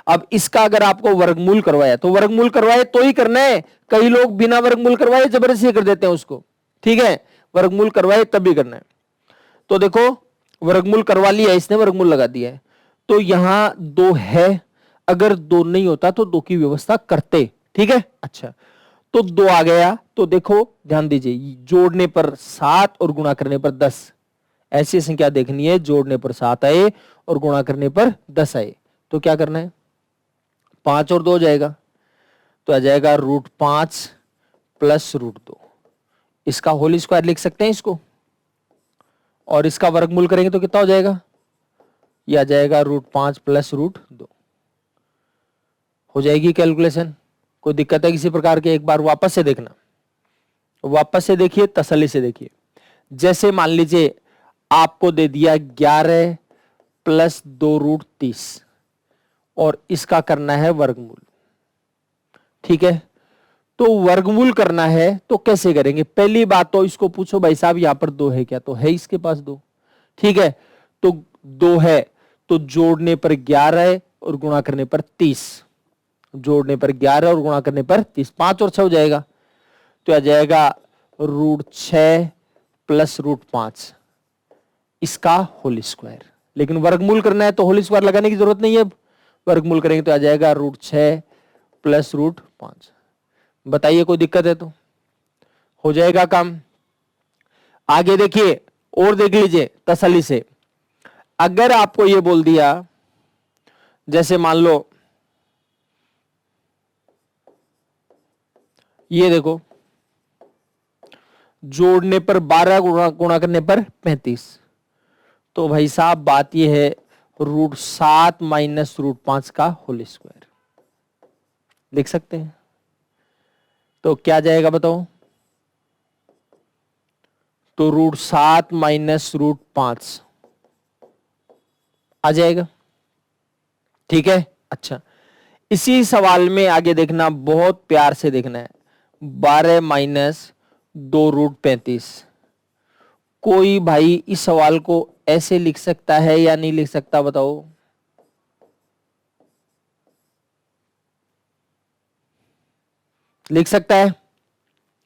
अब इसका अगर आपको वर्गमूल करवाया, तो वर्गमूल करवाए तो ही करना है। कई लोग बिना वर्गमूल करवाए जबरदस्ती कर देते हैं उसको। ठीक है, वर्गमूल करवाए तब भी करना है। तो देखो वर्गमूल करवा लिया इसने, वर्गमूल लगा दिया है, तो यहां 2 है। अगर 2 नहीं होता तो 2 की व्यवस्था करते। ठीक है, अच्छा, तो 2 आ गया। तो देखो ध्यान दीजिए, जोड़ने पर 7 और गुणा करने पर 10, ऐसी संख्या देखनी है जोड़ने पर 7 आए और गुणा करने पर 10 आए। तो क्या करना है, 5 और 2 हो जाएगा, तो आ जाएगा √5 प्लस √2। इसका होल स्क्वायर लिख सकते हैं इसको, और इसका वर्गमूल करेंगे तो कितना हो जाएगा, यह आ जाएगा √5 प्लस √2। हो जाएगी कैलकुलेशन? कोई दिक्कत है किसी प्रकार के? एक बार वापस से देखना, वापस से देखिए, तसल्ली से देखिए। जैसे मान लीजिए आपको दे दिया 11 प्लस 2√30 और इसका करना है वर्गमूल। ठीक है, तो वर्गमूल करना है तो कैसे करेंगे? पहली बात तो इसको पूछो भाई साहब यहां पर 2 है क्या, तो है इसके पास 2। ठीक है, तो 2 है तो जोड़ने पर 11 है और गुणा करने पर 30, जोड़ने पर 11 और गुणा करने पर 30, 5 और 6 हो जाएगा, तो आ जाएगा √6 प्लस √5, इसका होल स्क्वायर लेकिन वर्गमूल करना है तो होल स्क्वायर लगाने की जरूरत नहीं है। वर्गमूल करेंगे तो आ जाएगा √6 प्लस √5। बताइए कोई दिक्कत है तो हो जाएगा काम। आगे देखिए और देख लीजिए तसल्ली से। अगर आपको ये बोल दिया, जैसे मान लो ये देखो, जोड़ने पर 12 गुणा करने पर 35, तो भाई साहब बात ये है √7 माइनस √5 का होल स्क्वायर लिख सकते हैं। तो क्या जाएगा बताओ? तो √7 माइनस √5 आ जाएगा। ठीक है। अच्छा, इसी सवाल में आगे देखना, बहुत प्यार से देखना है। 12 माइनस 2 √35। कोई भाई इस सवाल को ऐसे लिख सकता है या नहीं लिख सकता बताओ? लिख सकता है?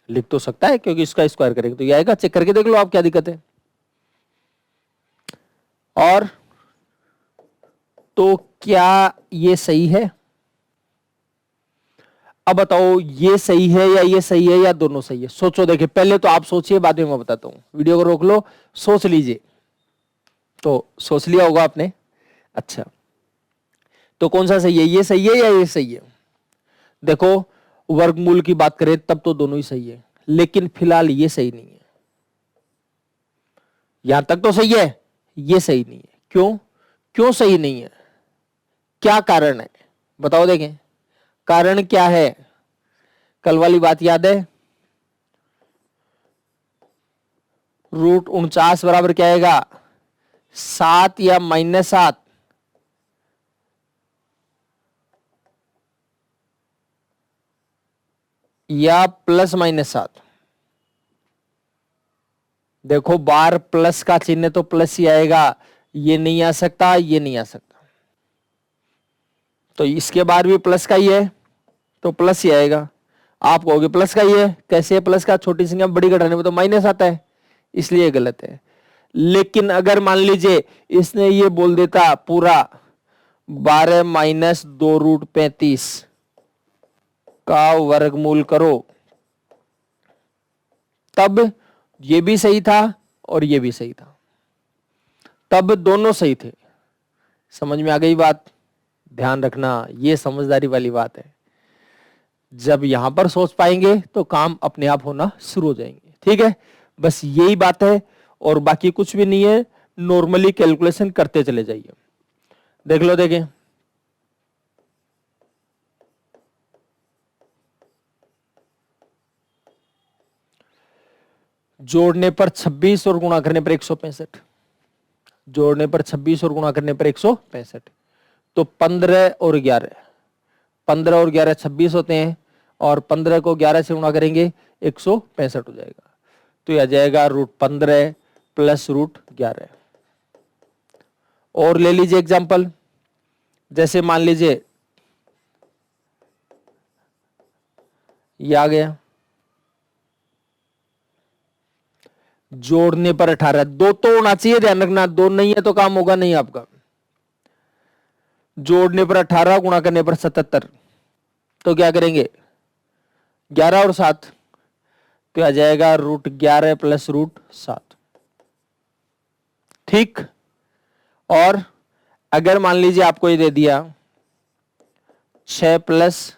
लिख तो सकता है क्योंकि इसका स्क्वायर करेंगे तो ये आएगा। चेक करके देख लो आप, क्या दिक्कत है? और तो क्या ये सही है? अब बताओ ये सही है या ये सही है या दोनों सही है? सोचो। देखिए पहले तो आप सोचिए, बाद में मैं बताता हूं। वीडियो को रोक लो, सोच लीजिए। तो सोच लिया होगा आपने। अच्छा, तो कौन सा सही है? ये सही है या ये सही है? देखो वर्गमूल की बात करें तब तो दोनों ही सही है, लेकिन फिलहाल ये सही नहीं है। यहां तक तो सही है, ये सही नहीं है। क्यों? क्यों सही नहीं है? क्या कारण है बताओ? देखें कारण क्या है। कल वाली बात याद है? √49 बराबर क्या आएगा? 7 या -7? या +-7? देखो बार प्लस का चिन्ह तो प्लस ही आएगा, ये नहीं आ सकता, ये नहीं आ सकता। तो इसके बार भी प्लस का ही है तो प्लस ही आएगा। आप कहोगे प्लस का ही है, कैसे है प्लस का? छोटी संख्या बड़ी घटाने में तो माइनस आता है, इसलिए गलत है। लेकिन अगर मान लीजिए इसने ये बोल देता पूरा 12 माइनस 2 √35 का वर्गमूल करो, तब ये भी सही था और ये भी सही था, तब दोनों सही थे। समझ में आ गई बात? ध्यान रखना, ये समझदारी वाली बात है। जब यहां पर सोच पाएंगे तो काम अपने आप होना शुरू हो जाएंगे। ठीक है, बस यही बात है और बाकी कुछ भी नहीं है। नॉर्मली कैलकुलेशन करते चले जाइए। देख लो, देखें जोड़ने पर 26 और गुणा करने पर 165। जोड़ने पर 26 और गुणा करने पर 165, तो 15 और 11, 15 और 11 26 होते हैं, और 15 को 11 से गुणा करेंगे 165 हो जाएगा। तो यह आ जाएगा √15 प्लस √11। और ले लीजिए एग्जाम्पल, जैसे मान लीजिए ये आ गया। जोड़ने पर 18, 2 तो होना चाहिए, ध्यान रखना, 2 नहीं है तो काम होगा नहीं आपका। जोड़ने पर 18 गुणा करने पर 77, तो क्या करेंगे 11 और 7, तो आ जाएगा √11 प्लस √7। ठीक। और अगर मान लीजिए आपको ये दे दिया 6 प्लस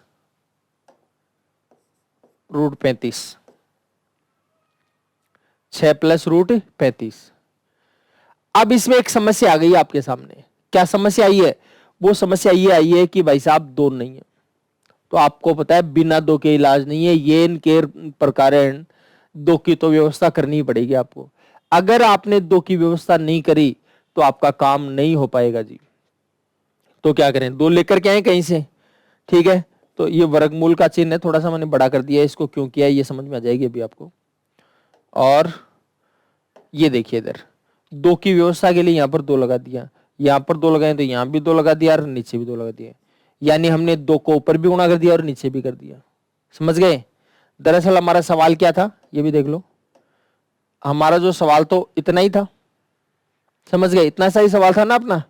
√35, 6 प्लस √35। अब इसमें एक समस्या आ गई आपके सामने। क्या समस्या आई है? वो समस्या ये आई है कि भाई साहब 2 नहीं है। तो आपको पता है बिना 2 के इलाज नहीं है, ये इनके प्रकारण 2 की तो व्यवस्था करनी ही पड़ेगी आपको। अगर आपने 2 की व्यवस्था नहीं करी तो आपका काम नहीं हो पाएगा जी। तो क्या करें? 2 लेकर के आए कहीं से। ठीक है, तो ये वर्गमूल का चिन्ह है, थोड़ा सा मैंने बड़ा कर दिया है, इसको क्यों किया है ये समझ में आ जाएगी अभी आपको। और ये देखिए इधर 2 की व्यवस्था के लिए यहां पर 2 लगा दिया, यहां पर 2 लगाए तो यहां भी 2 लगा दिया और नीचे भी 2 लगा दिया। यानी हमने 2 को ऊपर भी गुणा कर दिया और नीचे भी कर दिया। समझ गए? दरअसल हमारा सवाल क्या था ये भी देख लो। हमारा जो सवाल तो इतना ही था, समझ गए? इतना सा ही सवाल था ना अपना।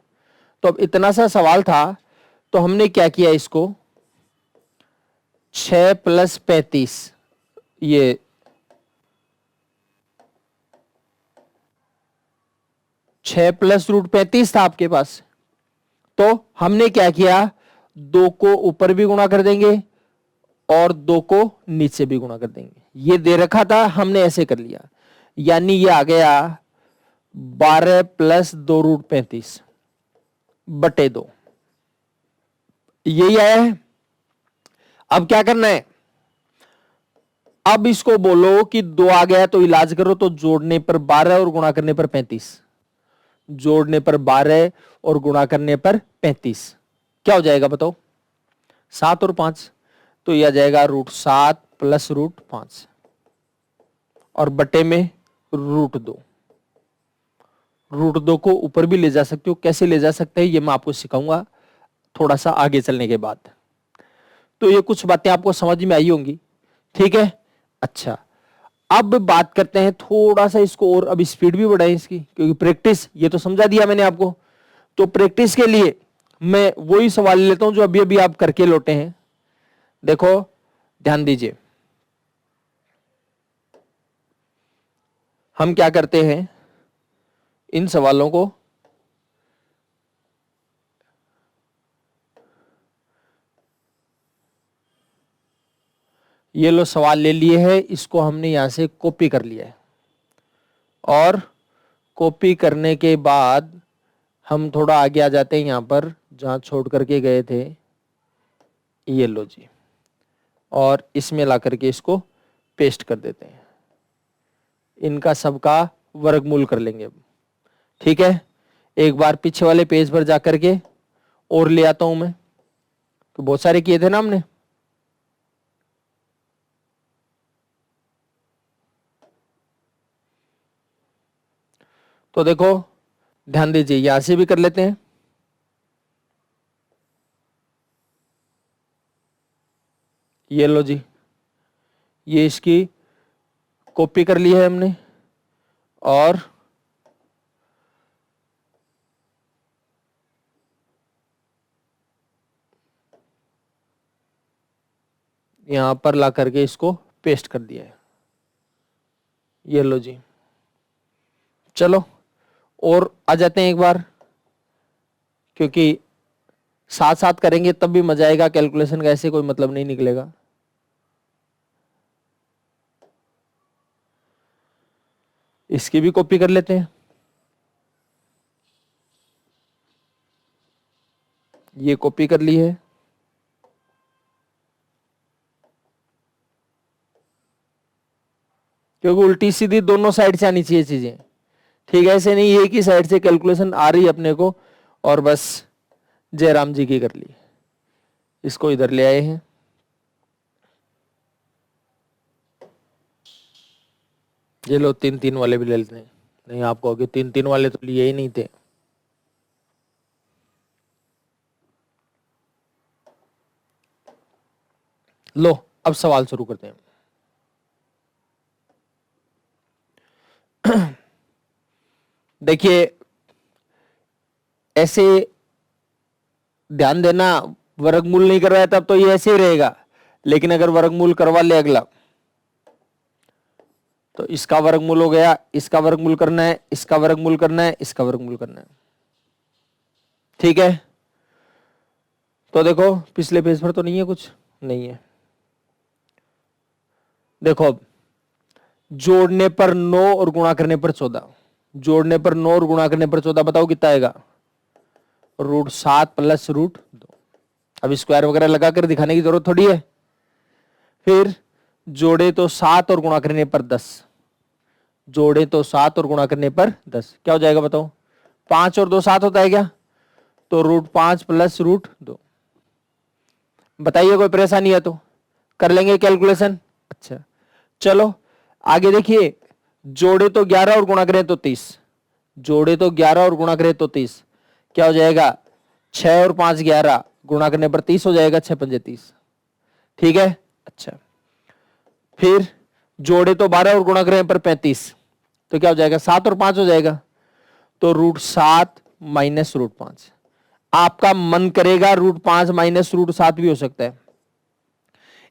तो अब इतना सा सवाल था तो हमने क्या किया, इसको 6 + 35, ये 6 + √35 था आपके पास। तो हमने क्या किया, 2 को ऊपर भी गुणा कर देंगे और 2 को नीचे भी गुणा कर देंगे। ये दे रखा था, हमने ऐसे कर लिया, यानी ये आ गया 12 + 2√35 बटे 2, यही आया है। अब क्या करना है, अब इसको बोलो कि 2 आ गया तो इलाज करो, तो जोड़ने पर 12 और गुणा करने पर 35, जोड़ने पर 12 और गुणा करने पर 35 क्या हो जाएगा बताओ, 7 और 5, तो यह आ जाएगा √7 + √5 और बटे में √2। √2 को ऊपर भी ले जा सकते हो, कैसे ले जा सकते हैं ये मैं आपको सिखाऊंगा थोड़ा सा आगे चलने के बाद। तो ये कुछ बातें आपको समझ में आई होंगी, ठीक है। अच्छा, अब बात करते हैं थोड़ा सा इसको और, अब स्पीड भी बढ़ाएं इसकी, क्योंकि प्रैक्टिस ये तो समझा दिया मैंने आपको। तो प्रैक्टिस के लिए मैं वही सवाल लेता हूं जो अभी अभी आप करके लौटे हैं। देखो ध्यान दीजिए, हम क्या करते हैं, इन सवालों को ये लो सवाल ले लिए हैं, इसको हमने यहां से कॉपी कर लिया है और कॉपी करने के बाद हम थोड़ा आगे आ जाते हैं, यहां पर जहां छोड़ करके गए थे, ये लो जी, और इसमें ला करके इसको पेस्ट कर देते हैं, इनका सबका वर्गमूल कर लेंगे अब, ठीक है। एक बार पीछे वाले पेज पर जाकर के और ले आता हूं मैं, तो बहुत सारे किए थे ना हमने। तो देखो ध्यान दीजिए, यहां से भी कर लेते हैं, ये लो जी, ये इसकी कॉपी कर ली है हमने और यहां पर ला करके इसको पेस्ट कर दिया है, ये लो जी। चलो और आ जाते हैं एक बार, क्योंकि साथ साथ करेंगे तब भी मजा आएगा, कैलकुलेशन का ऐसे कोई मतलब नहीं निकलेगा। इसकी भी कॉपी कर लेते हैं, ये कॉपी कर ली है, क्योंकि उल्टी सीधी दोनों साइड से आनी चाहिए चीजें, ठीक है। ऐसे नहीं एक ही साइड से कैलकुलेशन आ रही है अपने को और बस जयराम जी की कर ली, इसको इधर ले आए हैं, ये लो 3-3 वाले भी ले लेते हैं। नहीं आप कहोगे 3-3 वाले तो लिए ही नहीं थे, लो अब सवाल शुरू करते हैं। देखिए ऐसे ध्यान देना, वर्गमूल नहीं कर रहा है तब तो ये ऐसे ही रहेगा, लेकिन अगर वर्गमूल करवा ले अगला, तो इसका वर्गमूल हो गया, इसका वर्गमूल करना है, इसका वर्गमूल करना है, इसका वर्गमूल करना है, ठीक है। तो देखो पिछले पेज पर तो नहीं है, कुछ नहीं है। देखो अब जोड़ने पर 9 और गुणा करने पर 14, जोड़ने पर 9 और गुणा करने पर 14, बताओ कितना आएगा, √7 + √2। अब स्क्वायर वगैरह लगाकर दिखाने की जरूरत थोड़ी है। फिर जोड़े तो 7 और गुणा करने पर 10, जोड़े तो 7 और गुणा करने पर 10 क्या हो जाएगा बताओ, 5 और 2 7 होता है क्या, तो √5 + √2। बताइए कोई परेशानी है तो कर लेंगे कैलकुलेशन। अच्छा चलो आगे देखिए, जोड़े तो 11 और गुणा करें तो 30, जोड़े तो 11 और गुणा करें तो 30 क्या हो जाएगा, 6 और 5 11 गुणा करने पर 30 हो जाएगा, 6 पंजे 30, ठीक है। अच्छा फिर जोड़े तो 12 और गुणा करें पर 35, तो क्या हो जाएगा, 7 और 5 हो जाएगा, तो √7 माइनस √5। आपका मन करेगा √5 माइनस √7 भी हो सकता है,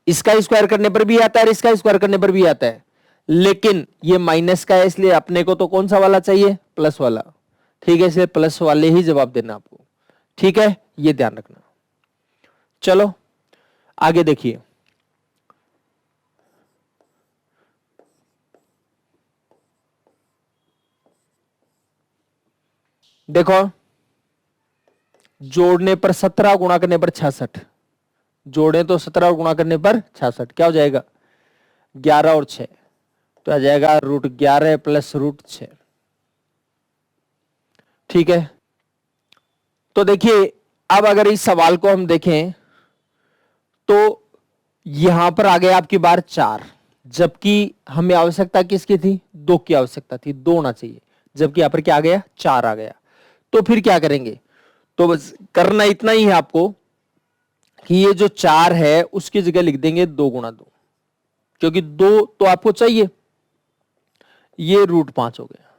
इसका स्क्वायर करने पर भी आता है और इसका स्क्वायर करने पर भी आता है, लेकिन ये माइनस का है इसलिए अपने को तो कौन सा वाला चाहिए, प्लस वाला। ठीक है, इसलिए प्लस वाले ही जवाब देना आपको। ठीक है, ये ध्यान रखना। चलो आगे देखिए, देखो जोड़ने पर 17 गुणा करने पर 66, जोड़े तो 17 और गुणा करने पर 66, क्या हो जाएगा 11 और 6, तो आ जाएगा √11 प्लस √6। ठीक है, तो देखिए अब अगर इस सवाल को हम देखें तो यहां पर आ गया आपकी बार 4, जबकि हमें आवश्यकता किसकी थी, 2 की आवश्यकता थी, 2 होना चाहिए, जबकि यहां पर क्या आ गया 4 आ गया। तो फिर क्या करेंगे, तो बस करना इतना ही है आपको कि ये जो 4 है उसकी जगह लिख देंगे 2 गुणा 2, क्योंकि 2 तो आपको चाहिए, ये √5 हो गया।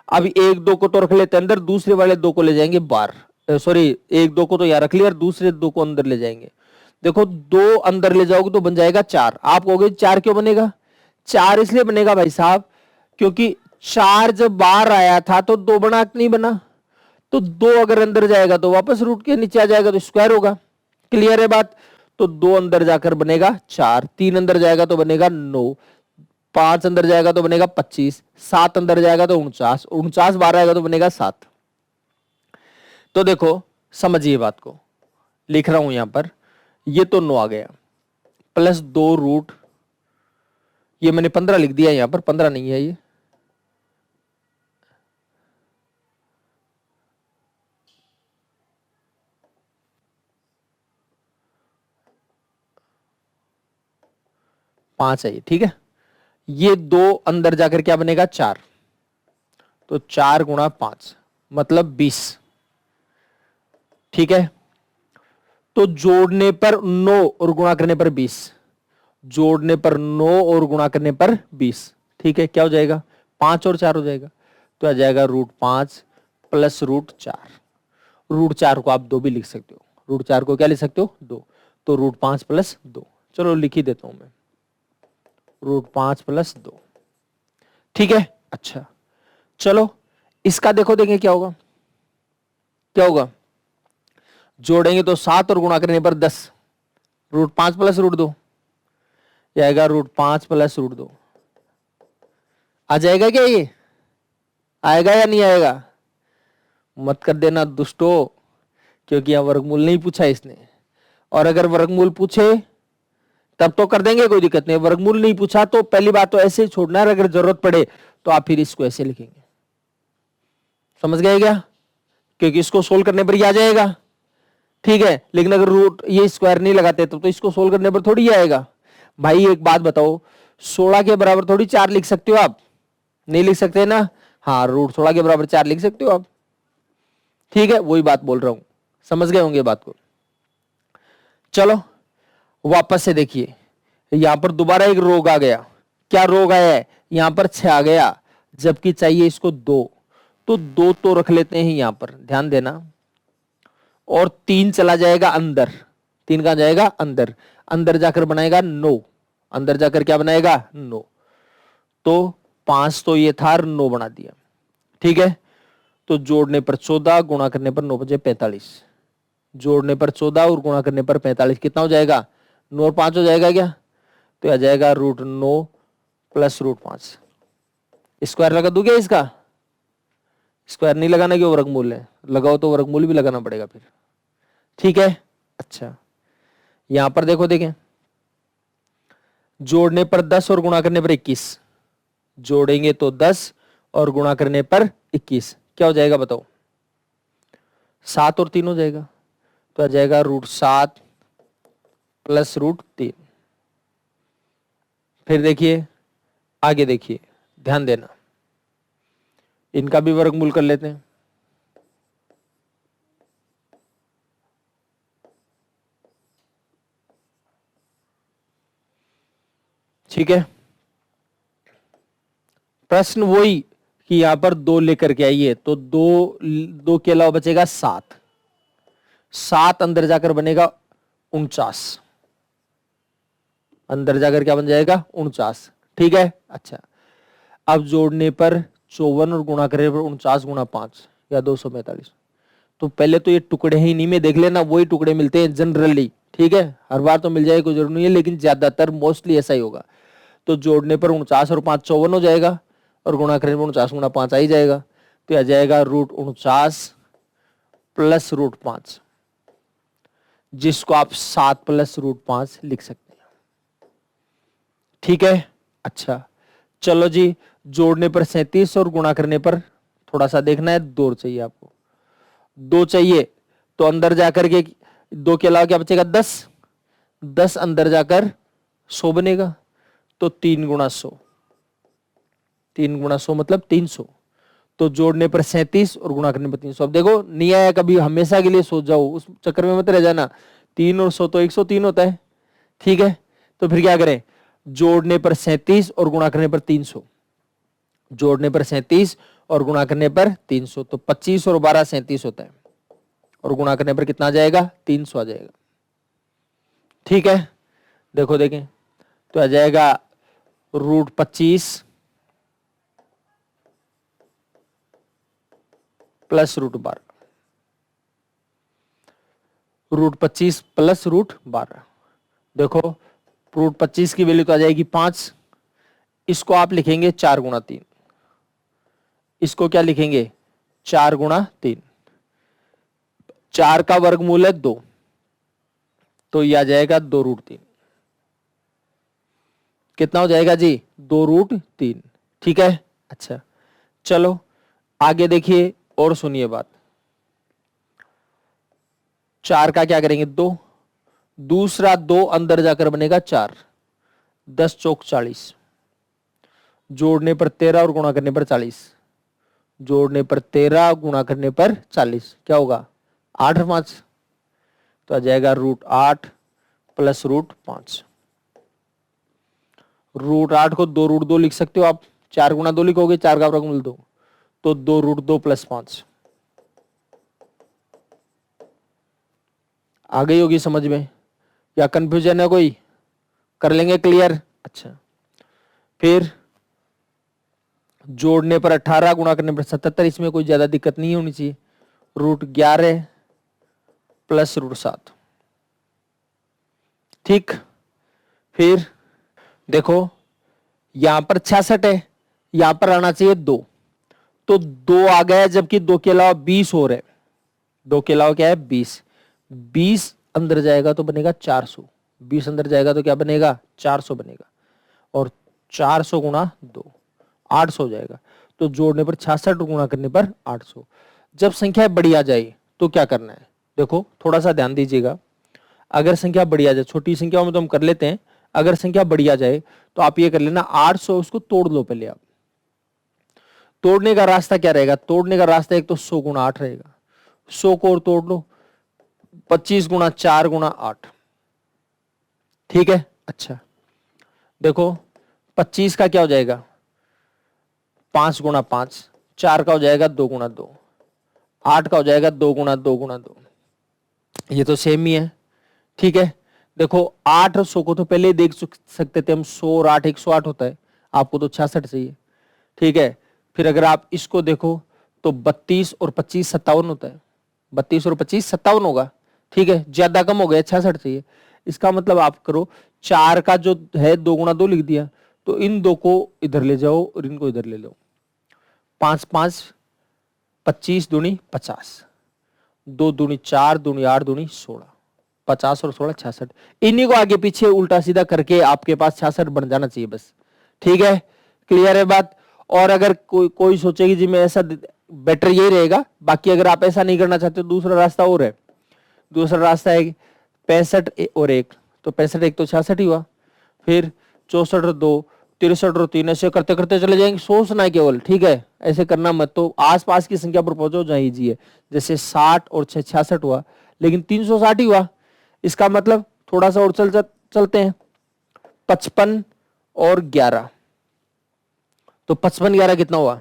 अब 1 2 को तो रख लेते अंदर, दूसरे वाले 2 को ले जाएंगे बाहर, सॉरी 1 2 को तो यहां रख लिया और दूसरे 2 को अंदर ले जाएंगे। देखो 2 अंदर ले जाओगे तो बन जाएगा 4। आप कहोगे 4 क्यों बनेगा, 4 इसलिए बनेगा भाई साहब क्योंकि 4 जब बाहर आया था तो 2 बना नहीं बना, तो 2 अगर अंदर जाएगा तो वापस रूट के नीचे आ जाएगा तो स्क्वायर होगा। क्लियर है बात, तो 2 अंदर जाकर बनेगा 4, 3 अंदर जाएगा तो बनेगा 9, 5 अंदर जाएगा तो बनेगा 25, 7 अंदर जाएगा तो 49, 49 बाहर आएगा तो बनेगा 7। तो देखो समझिए बात को, लिख रहा हूं यहां पर, ये तो 9 आ गया प्लस 2 रूट, ये मैंने 15 लिख दिया, यहां पर 15 नहीं है, ये पांच है ये। ठीक है, ये 2 अंदर जाकर क्या बनेगा 4, तो 4 गुणा 5 मतलब 20। ठीक है, तो जोड़ने पर 9 और गुणा करने पर 20, जोड़ने पर 9 और गुणा करने पर 20। ठीक है, क्या हो जाएगा 5 और 4 हो जाएगा, तो आ जाएगा √5 प्लस √4। √4 को आप 2 भी लिख सकते हो, √4 को क्या लिख सकते हो 2, तो √5 प्लस 2, चलो लिख ही देता हूं मैं, √5 प्लस 2। ठीक है, अच्छा चलो इसका देखो, देखें क्या होगा, क्या होगा, जोड़ेंगे तो 7 और गुणा करने पर 10, √5 प्लस √2 आएगा, √5 प्लस √2 आ जाएगा क्या, ये आएगा या नहीं आएगा, मत कर देना दुष्टो, क्योंकि यहां वर्गमूल नहीं पूछा इसने, और अगर वर्गमूल पूछे तब तो कर देंगे, कोई दिक्कत नहीं, वर्गमूल नहीं पूछा तो पहली बात तो ऐसे ही छोड़ना है, अगर जरूरत पड़े तो आप फिर इसको ऐसे लिखेंगे। समझ गए क्या, क्योंकि इसको सोल्व करने पर ही आ जाएगा। ठीक है, लेकिन अगर रूट ये स्क्वायर नहीं लगाते तो इसको सोल्व करने पर थोड़ी आएगा। भाई एक बात बताओ, 16 के बराबर थोड़ी 4 लिख सकते हो आप, नहीं लिख सकते ना, हाँ √16 के बराबर 4 लिख सकते हो आप। ठीक है, वही बात बोल रहा हूं, समझ गए होंगे बात को। चलो वापस से देखिए, यहां पर दोबारा एक रोग आ गया, क्या रोग आया है, यहां पर 6 आ गया, जबकि चाहिए इसको 2, तो 2 तो रख लेते हैं यहां पर, ध्यान देना, और 3 चला जाएगा अंदर, 3 कहां जाएगा अंदर, अंदर जाकर बनाएगा 9, अंदर जाकर क्या बनाएगा 9, तो 5 तो ये था 9 बना दिया। ठीक है, तो जोड़ने पर 14 गुणा करने पर 9 बजे 45, जोड़ने पर 14 और गुणा करने पर 45 कितना हो जाएगा, 9 और 5 हो जाएगा क्या, तो आ जाएगा √9 प्लस √5। स्क्वायर लगा दूं क्या इसका, स्क्वायर नहीं लगाना क्यों, वर्गमूल है, लगाओ तो वर्गमूल भी लगाना पड़ेगा फिर। ठीक है, अच्छा यहां पर देखो, देखें जोड़ने पर 10 और गुणा करने पर 21, जोड़ेंगे तो 10 और गुणा करने पर 21 क्या हो जाएगा बताओ, 7 और 3 हो जाएगा, तो आ जाएगा √7 प्लस √3। फिर देखिए आगे, देखिए ध्यान देना, इनका भी वर्गमूल कर लेते हैं। ठीक है, प्रश्न वही कि यहां पर 2 लेकर के आइए, तो 2 के अलावा बचेगा 7, 7 अंदर जाकर बनेगा 49, अंदर जाकर क्या बन जाएगा 49। ठीक है, अच्छा अब जोड़ने पर 54 और गुणा करने पर 49 गुणा 5 या 245। तो पहले तो ये टुकड़े ही नहीं में देख लेना, वही टुकड़े मिलते हैं जनरली। ठीक है, हर बार तो मिल जाए कोई जरूरी नहीं है, लेकिन ज्यादातर मोस्टली ऐसा ही होगा। तो जोड़ने पर 49 और 5 54 हो जाएगा, और गुणा करने पर 49 गुणा 5 आ ही जाएगा। तो आ जाएगा √49 प्लस √5, जिसको आप 7 प्लस √5 लिख सकते हैं। ठीक है, अच्छा चलो जी, जोड़ने पर 37 और गुणा करने पर थोड़ा सा देखना है, 2 चाहिए आपको, 2 चाहिए। तो अंदर जाकर के 2 के अलावा क्या बचेगा 10, 10 अंदर जाकर 100 बनेगा। तो 3 गुणा 100, 3 गुणा 100 मतलब 300। तो जोड़ने पर 37 और गुणा करने पर 300। अब देखो नहीं आया कभी, हमेशा के लिए सोच जाओ, उस चक्कर में मत रह जाना। 3 और 100 तो 103 होता है। ठीक है, तो फिर क्या करें, जोड़ने पर 37 और गुणा करने पर 300, जोड़ने पर 37 और गुणा करने पर 300, तो 25 और 12 37 होता है, और गुणा करने पर कितना आ जाएगा 300 आ जाएगा। ठीक है, देखो देखें, तो आ जाएगा √25 प्लस √12, √25 प्लस √12। देखो √25 की वैल्यू तो आ जाएगी 5, इसको आप लिखेंगे 4 गुणा 3, इसको क्या लिखेंगे 4 गुणा 3, 4 का वर्गमूल है 2, तो यह आ जाएगा 2√3। कितना हो जाएगा जी 2√3। ठीक है, अच्छा चलो आगे देखिए और सुनिए बात। 4 का क्या करेंगे 2, दूसरा 2 अंदर जाकर बनेगा 4, 10 चौक 40, जोड़ने पर 13 और गुणा करने पर 40, जोड़ने पर 13 गुणा करने पर 40 क्या होगा 8 और 5, तो आ जाएगा √8 प्लस √5। √8 को 2√2 लिख सकते हो आप, 4 गुणा 2 लिखोगे, 4 का वर्गमूल 2, तो 2√2 प्लस 5। आ गई होगी समझ में, या कंफ्यूजन है कोई, कर लेंगे क्लियर। अच्छा फिर जोड़ने पर 18 गुणा करने पर 77, इसमें कोई ज्यादा दिक्कत नहीं होनी चाहिए। √11 प्लस √7। ठीक, फिर देखो यहां पर 66 है, यहां पर आना चाहिए 2, तो 2 आ गया, जबकि 2 के अलावा 20 हो रहे, 2 के अलावा क्या है 20, 20 अंदर जाएगा तो बनेगा 400, 20 अंदर जाएगा तो क्या बनेगा 400 बनेगा, और 400 गुणा 2 800 हो जाएगा। तो जोड़ने पर 66 गुणा करने पर 800। जब संख्या बड़ी आ जाए तो क्या करना है, देखो थोड़ा सा ध्यान दीजिएगा। अगर संख्या बड़ी आ जाए, छोटी संख्याओं में तो हम कर लेते हैं, अगर संख्या बड़ी आ जाए तो आप ये कर लेना 800 उसको तोड़ लो पहले आप। तोड़ने का रास्ता क्या रहेगा, तोड़ने का रास्ता एक तो 100 गुणा 8 रहेगा, 100 को और तोड़ लो, 25 गुणा 4 गुणा 8। ठीक है, अच्छा देखो 25 का क्या हो जाएगा 5 गुणा 5, 4 का हो जाएगा 2 गुणा 2, 8 का हो जाएगा 2 गुणा 2 गुणा 2, ये तो सेम ही है। ठीक है, देखो 8 और 100 को तो पहले ही देख सकते थे हम, 100 और 8 108 होता है, आपको तो 66 चाहिए। ठीक है, फिर अगर आप इसको देखो तो 32 और 25 57 होता है, 32 और 25 57 होगा। ठीक है, ज्यादा कम हो गया 66 चाहिए। इसका मतलब आप करो 4 का जो है 2 गुणा 2 लिख दिया, तो इन 2 को इधर ले जाओ और इनको इधर ले लो, 5 5 25 दूनी 50, 2 दूनी 4 दूनी 8 दूनी 16, 50 और 16 66, इन्हीं को आगे पीछे उल्टा सीधा करके आपके पास 66 बन जाना चाहिए बस। ठीक है, क्लियर है बात। और अगर कोई सोचेगी जी मैं ऐसा, बेटर यही रहेगा, बाकी अगर आप ऐसा नहीं करना चाहते तो दूसरा रास्ता और है, दूसरा रास्ता है 65 और 1, तो 65 1 तो 66 ही हुआ, फिर 64 और 2 63 और 3, ऐसे करते करते चले जाएंगे, सोचना है केवल। ठीक है, ऐसे करना मत, तो आसपास की संख्या पर पहुंचो जहां इजी है। जैसे 60 और 6 66 हुआ, लेकिन 360 ही हुआ, इसका मतलब थोड़ा सा और चलते हैं, 55 और 11, तो 55 11 कितना हुआ,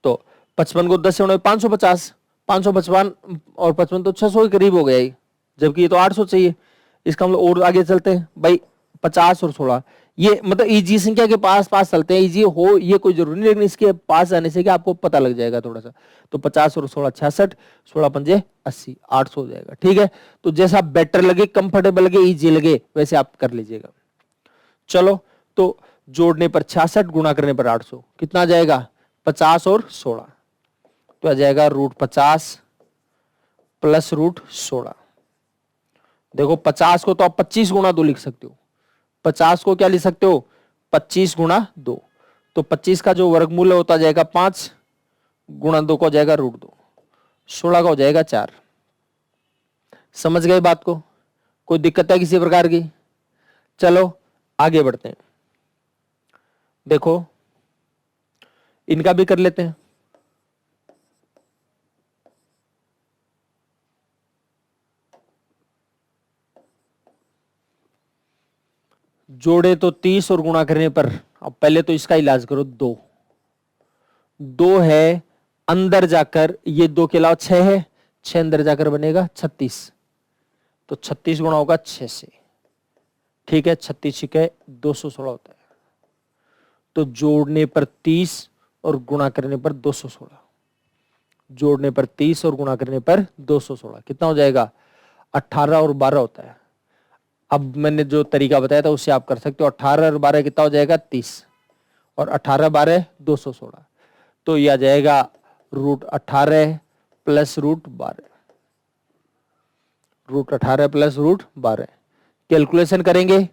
तो 55 को 10 से गुणा 550, 555 और 55 तो 600 के करीब हो गया ही, जबकि ये तो 800 चाहिए। इसका मतलब और आगे चलते हैं भाई, 50 और 16 ये मतलब इजी संख्या के पास पास चलते हैं, इजी हो ये कोई जरूरी नहीं, लेकिन इसके पास जाने से क्या आपको पता लग जाएगा थोड़ा सा। तो 50 और 16 66, 16 पंजे 80, 800 हो जाएगा। ठीक है, तो जैसा बेटर लगे, कंफर्टेबल लगे, इजी लगे, वैसे आप कर लीजिएगा। चलो, तो जोड़ने पर 66, गुणा करने पर 800, कितना आ जाएगा 50 और 16, तो आ जाएगा √50 प्लस √16। देखो 50 को तो आप 25 गुणा 2 लिख सकते हो, 50 को क्या लिख सकते हो 25 गुणा 2, तो 25 का जो वर्गमूल होता आ जाएगा 5, गुणा 2 को हो जाएगा √2, 16 का हो जाएगा 4। समझ गए बात को? कोई दिक्कत है किसी प्रकार की? चलो आगे बढ़ते हैं। देखो इनका भी कर लेते हैं। जोड़े तो 30 और गुणा करने पर, अब पहले तो इसका इलाज करो। 2 है, अंदर जाकर ये 2 के अलावा 6 है, 6 अंदर जाकर बनेगा 36, तो 36 गुणा होगा 6 से। ठीक है, 36 छिके 216 होता है। तो जोड़ने पर 30 और गुणा करने पर 216, जोड़ने पर 30 और गुणा करने पर 216 कितना हो जाएगा 18 और 12 होता है। अब मैंने जो तरीका बताया था उससे आप कर सकते हो। 18 और 12 कितना हो जाएगा 30, और 18 12 216, तो यह आ जाएगा √18 प्लस √12, √18 प्लस √12। कैलकुलेशन करेंगे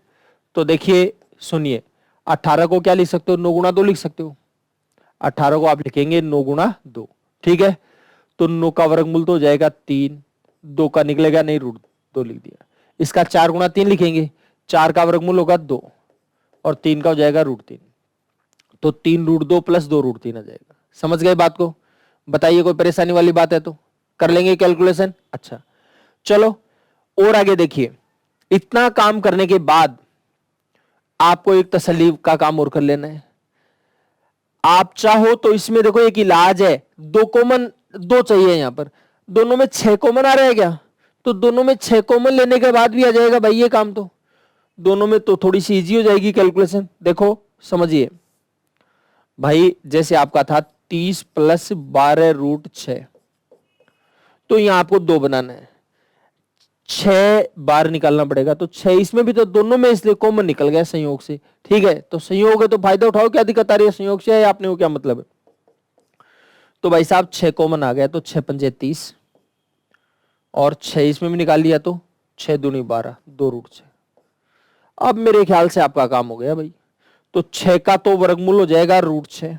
तो देखिए सुनिए, 18 को क्या लिख सकते हो 9 गुणा 2 लिख सकते हो। 18 को आप लिखेंगे 9 गुणा 2। ठीक है, तो 9 का वर्गमूल तो हो जाएगा 3, 2 का निकलेगा नहीं, √2 लिख दिया। इसका 4 गुणा 3 लिखेंगे, 4 का वर्गमूल होगा 2 और 3 का हो जाएगा √3, तो 3 √2 प्लस 2 √3 आ जाएगा। समझ गए बात को? बताइए कोई परेशानी वाली बात है तो कर लेंगे कैलकुलेशन। अच्छा चलो और आगे देखिए, इतना काम करने के बाद आपको एक तसल्ली का काम और कर लेना है। आप चाहो तो इसमें देखो एक इलाज है, 2 कॉमन 2 चाहिए, यहां पर दोनों में 6 कॉमन आ रहा है क्या, तो दोनों में 6 कॉमन लेने के बाद भी आ जाएगा भाई ये काम, तो दोनों में तो थोड़ी सी इजी हो जाएगी कैलकुलेशन। देखो समझिए भाई, जैसे आपका था 30 प्लस 12 √6, तो यहां आपको 2 बनाना है, 6 बार निकालना पड़ेगा, तो 6 इसमें भी तो दोनों में इसलिए कॉमन निकल गया संयोग से। ठीक है, तो संयोग है तो फायदा उठाओ, क्या दिक्कत आ रही है संयोग से, आपने वो क्या मतलब है। तो भाई साहब 6 कॉमन आ गया, तो 6 पंजे 30 और 6 इसमें भी निकाल लिया, तो 6 दूनी 12, 2 √6। अब मेरे ख्याल से आपका काम हो गया भाई। तो 6 का तो वर्गमूल हो जाएगा √6,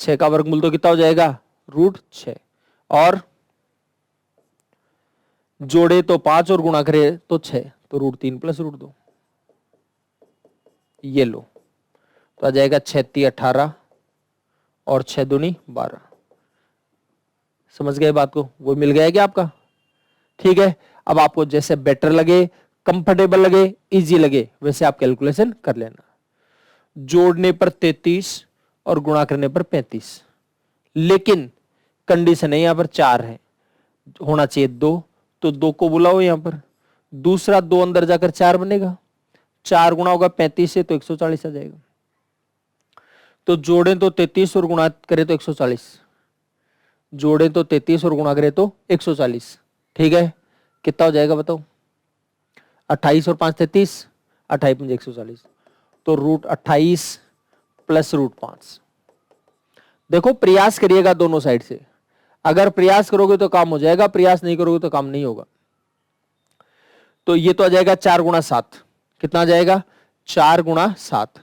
6 का वर्गमूल तो कितना हो जाएगा √6, और जोड़े तो 5 और गुणा करे तो 6, तो √3 प्लस √2, ये लो, तो आ जाएगा 6 × 18 और 6 दूनी 12। समझ गए बात को? वो मिल गया क्या आपका? ठीक है, अब आपको जैसे बेटर लगे, कंफर्टेबल लगे, इजी लगे, वैसे आप कैलकुलेशन कर लेना। जोड़ने पर 33 और गुणा करने पर 35, लेकिन कंडीशन है यहां पर 4 है, होना चाहिए 2, तो 2 को बुलाओ यहां पर, दूसरा 2 अंदर जाकर 4 बनेगा, 4 गुणा होगा 35 से तो 140 आ जाएगा। तो जोड़े तो 33 और गुणा करें तो 140, जोड़े तो 33 और गुणा करें तो 140। ठीक है, कितना हो जाएगा बताओ? 28 और 5 33, 28 × 140, तो √28 प्लस √5। देखो प्रयास करिएगा दोनों साइड से, अगर प्रयास करोगे तो काम हो जाएगा, प्रयास नहीं करोगे तो काम नहीं होगा। तो ये तो आ जाएगा 4 × 7, कितना आ जाएगा 4 × 7,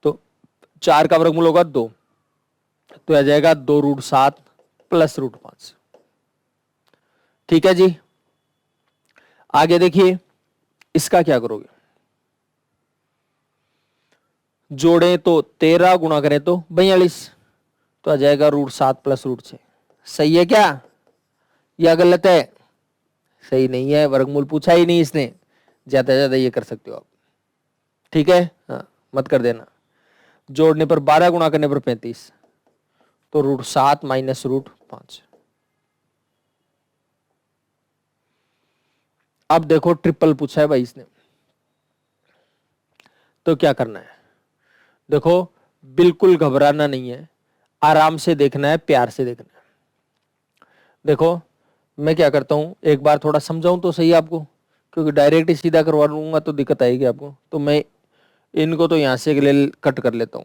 तो 4 का वर्गमूल होगा 2, तो आ जाएगा 2 √7 प्लस √5। ठीक है जी, आगे देखिए इसका क्या करोगे। जोड़े तो 13 गुणा करें तो 42, तो आ जाएगा √7 प्लस √6। सही है क्या या गलत है? सही नहीं है, वर्गमूल पूछा ही नहीं इसने, ज्यादा से ज्यादा ये कर सकते हो आप। ठीक है, हाँ मत कर देना। जोड़ने पर 12 गुणा करने पर 35, तो √7 माइनस √5। अब देखो ट्रिपल पूछा है भाई इसने, तो क्या करना है? देखो बिल्कुल घबराना नहीं है, आराम से देखना है, प्यार से देखना है। देखो मैं क्या करता हूं, एक बार थोड़ा समझाऊं तो सही आपको, क्योंकि डायरेक्ट ही सीधा करवा लूंगा तो दिक्कत आएगी आपको। तो मैं इनको तो यहां से कट कर लेता हूं,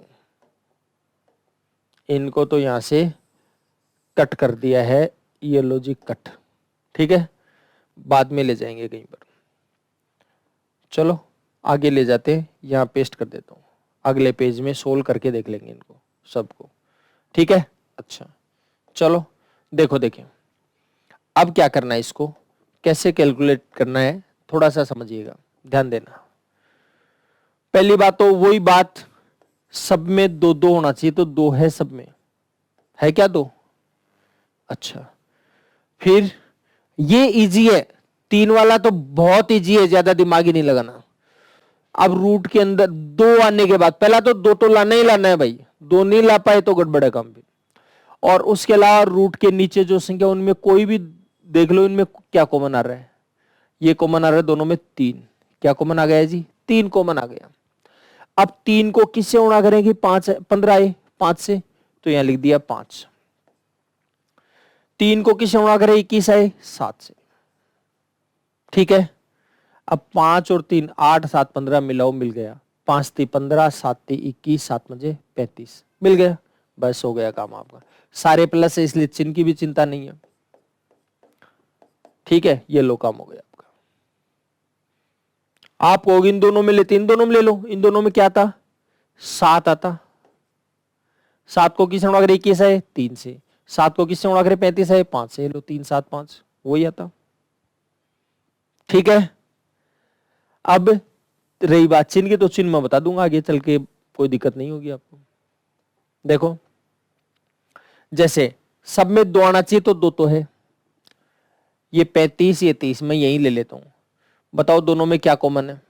इनको तो यहां से कट कर दिया है, ये लो जी कट। ठीक है, बाद में ले जाएंगे कहीं पर। चलो आगे ले जाते हैं, यहां पेस्ट कर देता हूं, अगले पेज में सोल्व करके देख लेंगे इनको सबको। ठीक है, अच्छा चलो देखो, देखिए अब क्या करना है, इसको कैसे कैलकुलेट करना है थोड़ा सा समझिएगा, ध्यान देना। पहली बात तो वही बात, सब में दो दो होना चाहिए, तो 2 है सब में, है क्या 2? अच्छा, फिर ये इजी है, 3 वाला तो बहुत इजी है, ज्यादा दिमाग ही नहीं लगाना। अब रूट के अंदर 2 आने के बाद पहला तो 2 तो लाना ही लाना है भाई, 2 नहीं ला पाए तो गड़बड़ है काम भी। और उसके अलावा रूट के नीचे जो संख्या उनमें कोई भी देख लो, इनमें क्या कॉमन आ रहा है? ये कॉमन आ रहा है दोनों में 3। क्या कॉमन आ गया जी? 3 कॉमन आ गया। अब 3 को किससे गुणा करेंगे? 15 आए 5 से, तो यहां लिख दिया 5। 3 को किससे गुणा करें? 21 आए 7 से। ठीक है, अब 5 और 3 8 7 15 मिलाओ, मिल गया। 5 3 15, 7 3 21, 7 5 35, मिल गया। बस हो गया काम आपका। सारे प्लस है इसलिए चिन्ह की भी चिंता नहीं है। ठीक है, ये लो काम हो गया आपका। आप कहोगे इन दोनों में लेते, इन दोनों में ले लो। इन दोनों में क्या आता? 7 आता। 7 को किससे गुणा करें? 21 है 3 से। 7 को किससे गुणा करें? 35 है 5 से। लो 3 7 5, वही आता। ठीक है, अब रही बात चिन्ह की, तो चिन्ह मैं बता दूंगा आगे चल के, कोई दिक्कत नहीं होगी आपको। देखो जैसे सब में 2 आना चाहिए, तो 2 तो है। ये 35 ये 30 मैं यही ले लेता हूं। बताओ दोनों में क्या कॉमन है?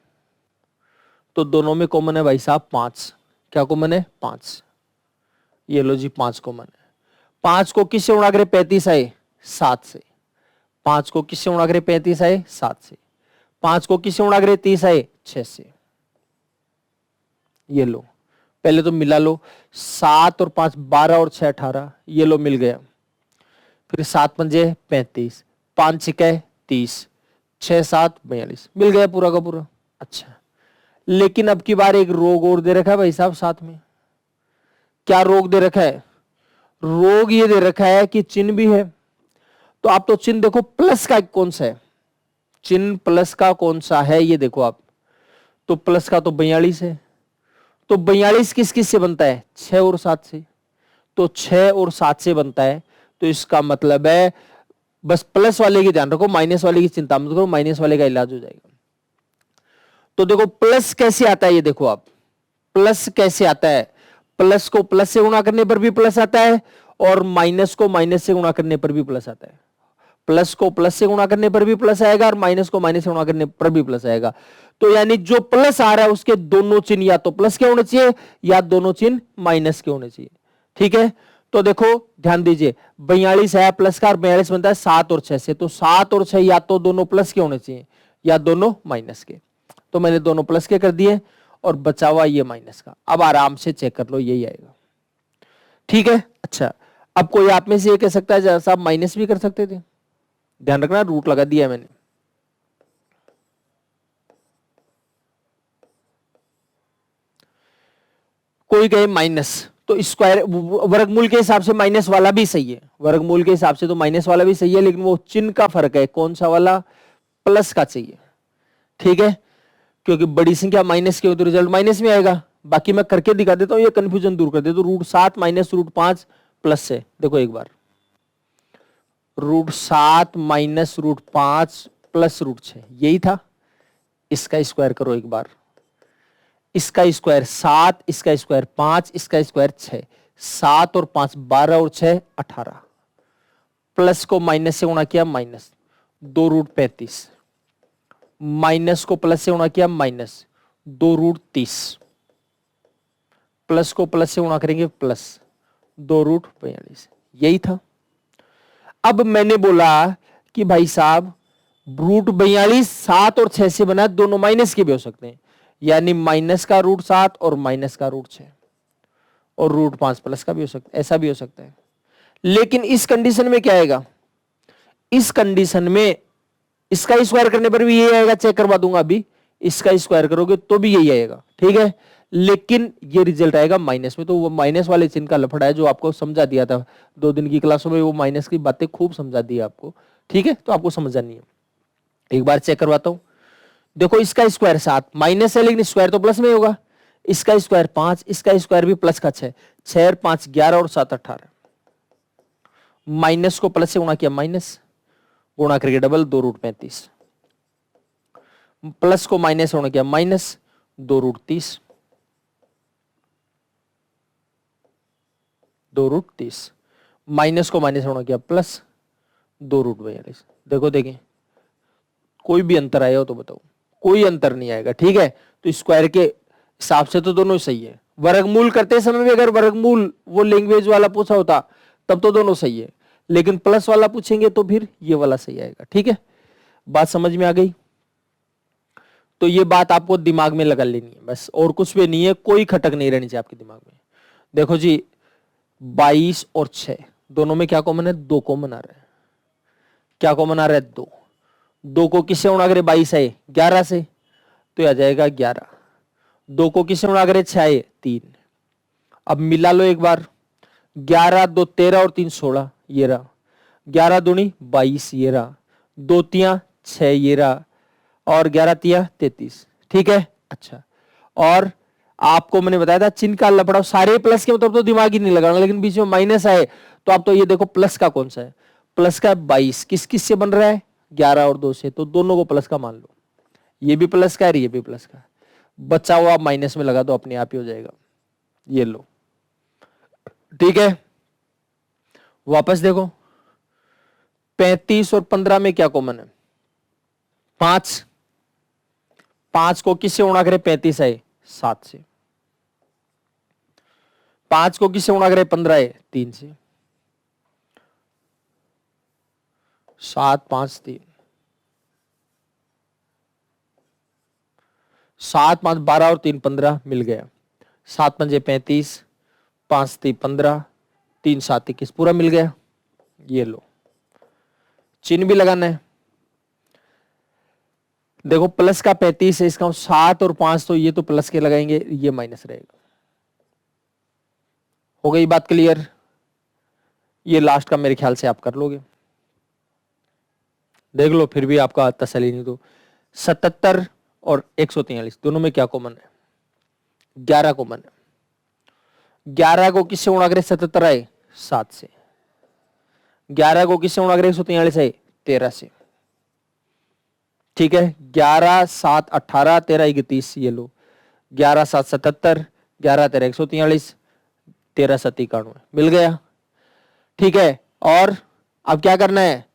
तो दोनों में कॉमन है भाई साहब 5। क्या कॉमन है? 5। ये लो जी 5 कॉमन है। 5 को किससे गुणा करें? 35 आए 7 से। 5 को किससे गुणा करें? 35 आए 7 से। 5 को किससे गुणा करें? 30 आए 6 से। ये लो, पहले तो मिला लो, 7 और 5 12 और 6 18, ये लो मिल गया। फिर 7 पंजे 35, 5 6 30, 6 7 42, मिल गया पूरा का पूरा। अच्छा, लेकिन अब की बार एक रोग और दे रखा है भाई साहब साथ में। क्या रोग दे रखा है? रोग ये दे रखा है कि चिन्ह भी है। तो आप तो चिन्ह देखो, प्लस का कौन सा है? चिन्ह प्लस का कौन सा है ये देखो आप। तो प्लस का तो 42 है। तो 42 किस किस से बनता है? 6 और 7 से। तो 6 और 7 से बनता है। तो इसका मतलब है, बस प्लस वाले की ध्यान रखो, माइनस वाले की चिंता मत करो, माइनस वाले का इलाज हो जाएगा। तो देखो प्लस कैसे आता है, ये देखो आप, प्लस कैसे आता है। प्लस को प्लस से गुणा करने पर भी प्लस आता है, और माइनस को माइनस से गुणा करने पर भी प्लस आता है। प्लस को प्लस से गुणा करने पर भी प्लस आएगा, और माइनस को माइनस से गुणा करने पर भी प्लस आएगा। तो यानी जो प्लस आ रहा है उसके दोनों चिन्ह या तो प्लस के होने चाहिए, या दोनों चिन्ह माइनस के होने चाहिए। ठीक है, तो देखो ध्यान दीजिए, 42 है प्लस का, और 42 बनता है 7 और 6 से। तो 7 और 6 या तो दोनों प्लस के होने चाहिए, या दोनों माइनस के। तो मैंने दोनों प्लस के कर दिए, और बचा हुआ ये माइनस का। अब आराम से चेक कर लो, यही आएगा। ठीक है, अच्छा अब कोई आप में से ये कह सकता है साहब माइनस भी कर सकते थे। ध्यान रखना, रूट लगा दिया मैंने। कोई कहे माइनस, तो स्क्वायर वर्गमूल के हिसाब से माइनस वाला भी सही है, वर्गमूल के हिसाब से तो माइनस वाला भी सही है, लेकिन वो चिन्ह का फर्क है, कौन सा वाला? प्लस का चाहिए। ठीक है, क्योंकि बड़ी संख्या माइनस की हो तो रिजल्ट माइनस में आएगा। बाकी मैं करके दिखा देता हूं, ये कंफ्यूजन दूर कर दे। तो √7 माइनस √5 प्लस से, देखो एक बार, √7 माइनस √5 प्लस √6, यही था। इसका स्क्वायर करो एक बार, इसका स्क्वायर 7, इसका स्क्वायर 5, इसका स्क्वायर 6, 7 और 5 12 और 6 18, प्लस को माइनस से गुणा किया माइनस, 2√35, माइनस को प्लस से गुणा किया माइनस, 2√30, प्लस को प्लस से गुणा करेंगे प्लस, 2√42 यही था। अब मैंने बोला कि भाई साहब √42 7 और 6 से बना, दोनों माइनस के भी हो सकते हैं, यानी माइनस का √7 और माइनस का √6 और √5 प्लस का भी हो सकता है, ऐसा भी हो सकता है। लेकिन इस कंडीशन में क्या आएगा, इस कंडीशन में इसका स्क्वायर करने पर भी यही आएगा, चेक करवा दूंगा अभी, इसका स्क्वायर करोगे तो भी यही आएगा, ठीक है। लेकिन ये रिजल्ट आएगा माइनस में, तो वो माइनस वाले चिन्ह का लफड़ा है जो आपको समझा दिया था 2 दिन की क्लासों में, वो माइनस की बातें खूब समझा दी आपको, ठीक है। तो आपको समझना नहीं है, एक बार चेक करवाता हूं। देखो इसका स्क्वायर 7 माइनस है, लेकिन स्क्वायर तो प्लस में होगा। इसका स्क्वायर 5, इसका स्क्वायर भी प्लस का 6, 6 और 5 11 और 7 18। माइनस को प्लस से गुणा किया माइनस, गुणा करके डबल 2√35, प्लस को माइनस होने किया माइनस 2√30, 2√30, माइनस को माइनस होना किया प्लस 2√42। देखो देखें कोई भी अंतर आया हो तो बताओ, कोई अंतर नहीं आएगा, ठीक है। तो स्क्वायर के हिसाब से तो दोनों सही है। वर्गमूल करते समय भी अगर वर्गमूल वो लैंग्वेज वाला पूछा होता तब तो दोनों सही है, लेकिन प्लस वाला पूछेंगे तो फिर ये वाला सही आएगा, ठीक है। बात समझ में आ गई? तो ये बात आपको दिमाग में लगा लेनी है बस, और कुछ भी नहीं है, कोई खटक नहीं रहनी चाहिए आपके दिमाग में। देखो जी 22 और 6 दोनों में क्या कॉमन है, 2 कॉमन आ रहा है। क्या कॉमन आ रहा है, 2। 2 को किससे गुणा करे, 22 है 11 से, तो आ जाएगा 11। 2 को किससे गुणा करे, 6 है 3। अब मिला लो एक बार, 11 2 13 और 3 16, ये रहा 11 दूनी 22, ये रहा 2 तिया 6, ये रहा, और 11 तिया 33, ठीक है। अच्छा, और आपको मैंने बताया था चिन्ह का लफड़ा, सारे प्लस के मतलब तो दिमाग ही नहीं लगाना, लेकिन बीच में माइनस आए तो आप तो ये देखो प्लस का कौन सा है, प्लस का 22 किस किस से बन रहा है, 11 और 2 से, तो दोनों को प्लस का मान लो, ये भी प्लस का है ये भी प्लस का, बचा हुआ माइनस में लगा दो, अपने आप ही हो जाएगा, ये लो, ठीक है। वापस देखो 35 और 15 में क्या कॉमन है, 5। 5 को किससे गुणा करे, 35 है 7 से। 5 को किससे गुणा करे, 15 है 3 से। 7 5 3, 7 5 12 और 3 15, मिल गया। 7 पंजे 35, 5 3 15, 3 7 21, पूरा मिल गया। ये लो, चिन्ह भी लगाना है। देखो प्लस का 35 है, इसका 7 और 5 तो ये तो प्लस के लगाएंगे, ये माइनस रहेगा। हो गई बात क्लियर? ये लास्ट का मेरे ख्याल से आप कर लोगे, देख लो फिर भी आपका तसल्ली नहीं तो। 77 और 143 दोनों में क्या कॉमन है, 11 कॉमन है। 11 को किससे गुणा करें, 77 है 7 से। 11 को किससे गुणा करें, 143 है 13 से, ठीक है। 11 7 18, 13 31, ये लो 11 7 77, 11 13 143, 13 7 91, मिल गया, ठीक है। और अब क्या करना है,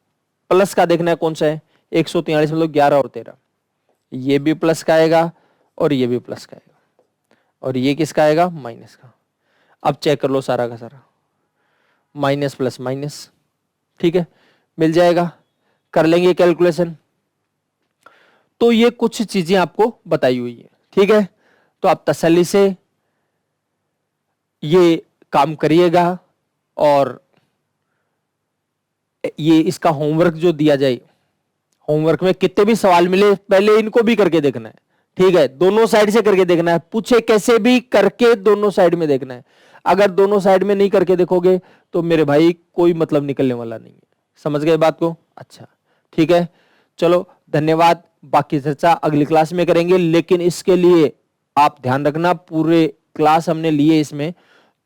प्लस का देखना है कौन सा है, 143 मतलब 11 और 13, ये भी प्लस का आएगा और ये भी प्लस का आएगा, और ये किसका आएगा, माइनस का। अब चेक कर लो सारा का सारा, माइनस प्लस माइनस, ठीक है, मिल जाएगा। कर लेंगे कैलकुलेशन। तो ये कुछ चीजें आपको बताई हुई है, ठीक है। तो आप तसल्ली से ये काम करिएगा, और ये इसका होमवर्क जो दिया जाए, होमवर्क में कितने भी सवाल मिले पहले इनको भी करके देखना है, ठीक है। दोनों साइड से करके देखना है, पूछे कैसे भी करके दोनों साइड में देखना है। अगर दोनों साइड में नहीं करके देखोगे तो मेरे भाई कोई मतलब निकलने वाला नहीं है। समझ गए बात को? अच्छा, ठीक है, चलो धन्यवाद। बाकी चर्चा अगली क्लास में करेंगे, लेकिन इसके लिए आप ध्यान रखना पूरे क्लास हमने लिए इसमें,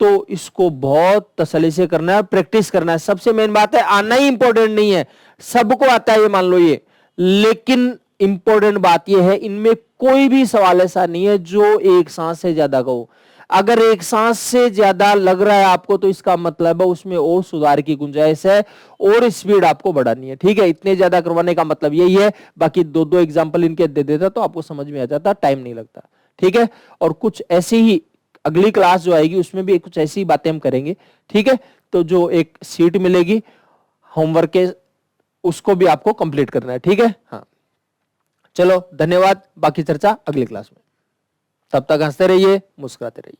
तो इसको बहुत तसल्ली से करना है, प्रैक्टिस करना है। सबसे मेन बात है आना ही इंपॉर्टेंट नहीं है, सबको आता है ये मान लो ये, लेकिन इंपॉर्टेंट बात ये है इनमें कोई भी सवाल ऐसा नहीं है जो एक सांस से ज्यादा का हो। अगर एक सांस से ज्यादा लग रहा है आपको तो इसका मतलब है उसमें और सुधार की गुंजाइश है और स्पीड आपको बढ़ानी है, ठीक है। इतने ज्यादा करवाने का मतलब यही है। बाकी 2-2 एग्जाम्पल इनके दे देता तो आपको समझ में आ जाता, टाइम नहीं लगता, ठीक है। और कुछ ऐसे ही अगली क्लास जो आएगी उसमें भी कुछ ऐसी बातें हम करेंगे, ठीक है। तो जो एक सीट मिलेगी होमवर्क के, उसको भी आपको कंप्लीट करना है, ठीक है। हाँ चलो धन्यवाद, बाकी चर्चा अगली क्लास में। तब तक हंसते रहिए, मुस्कुराते रहिए।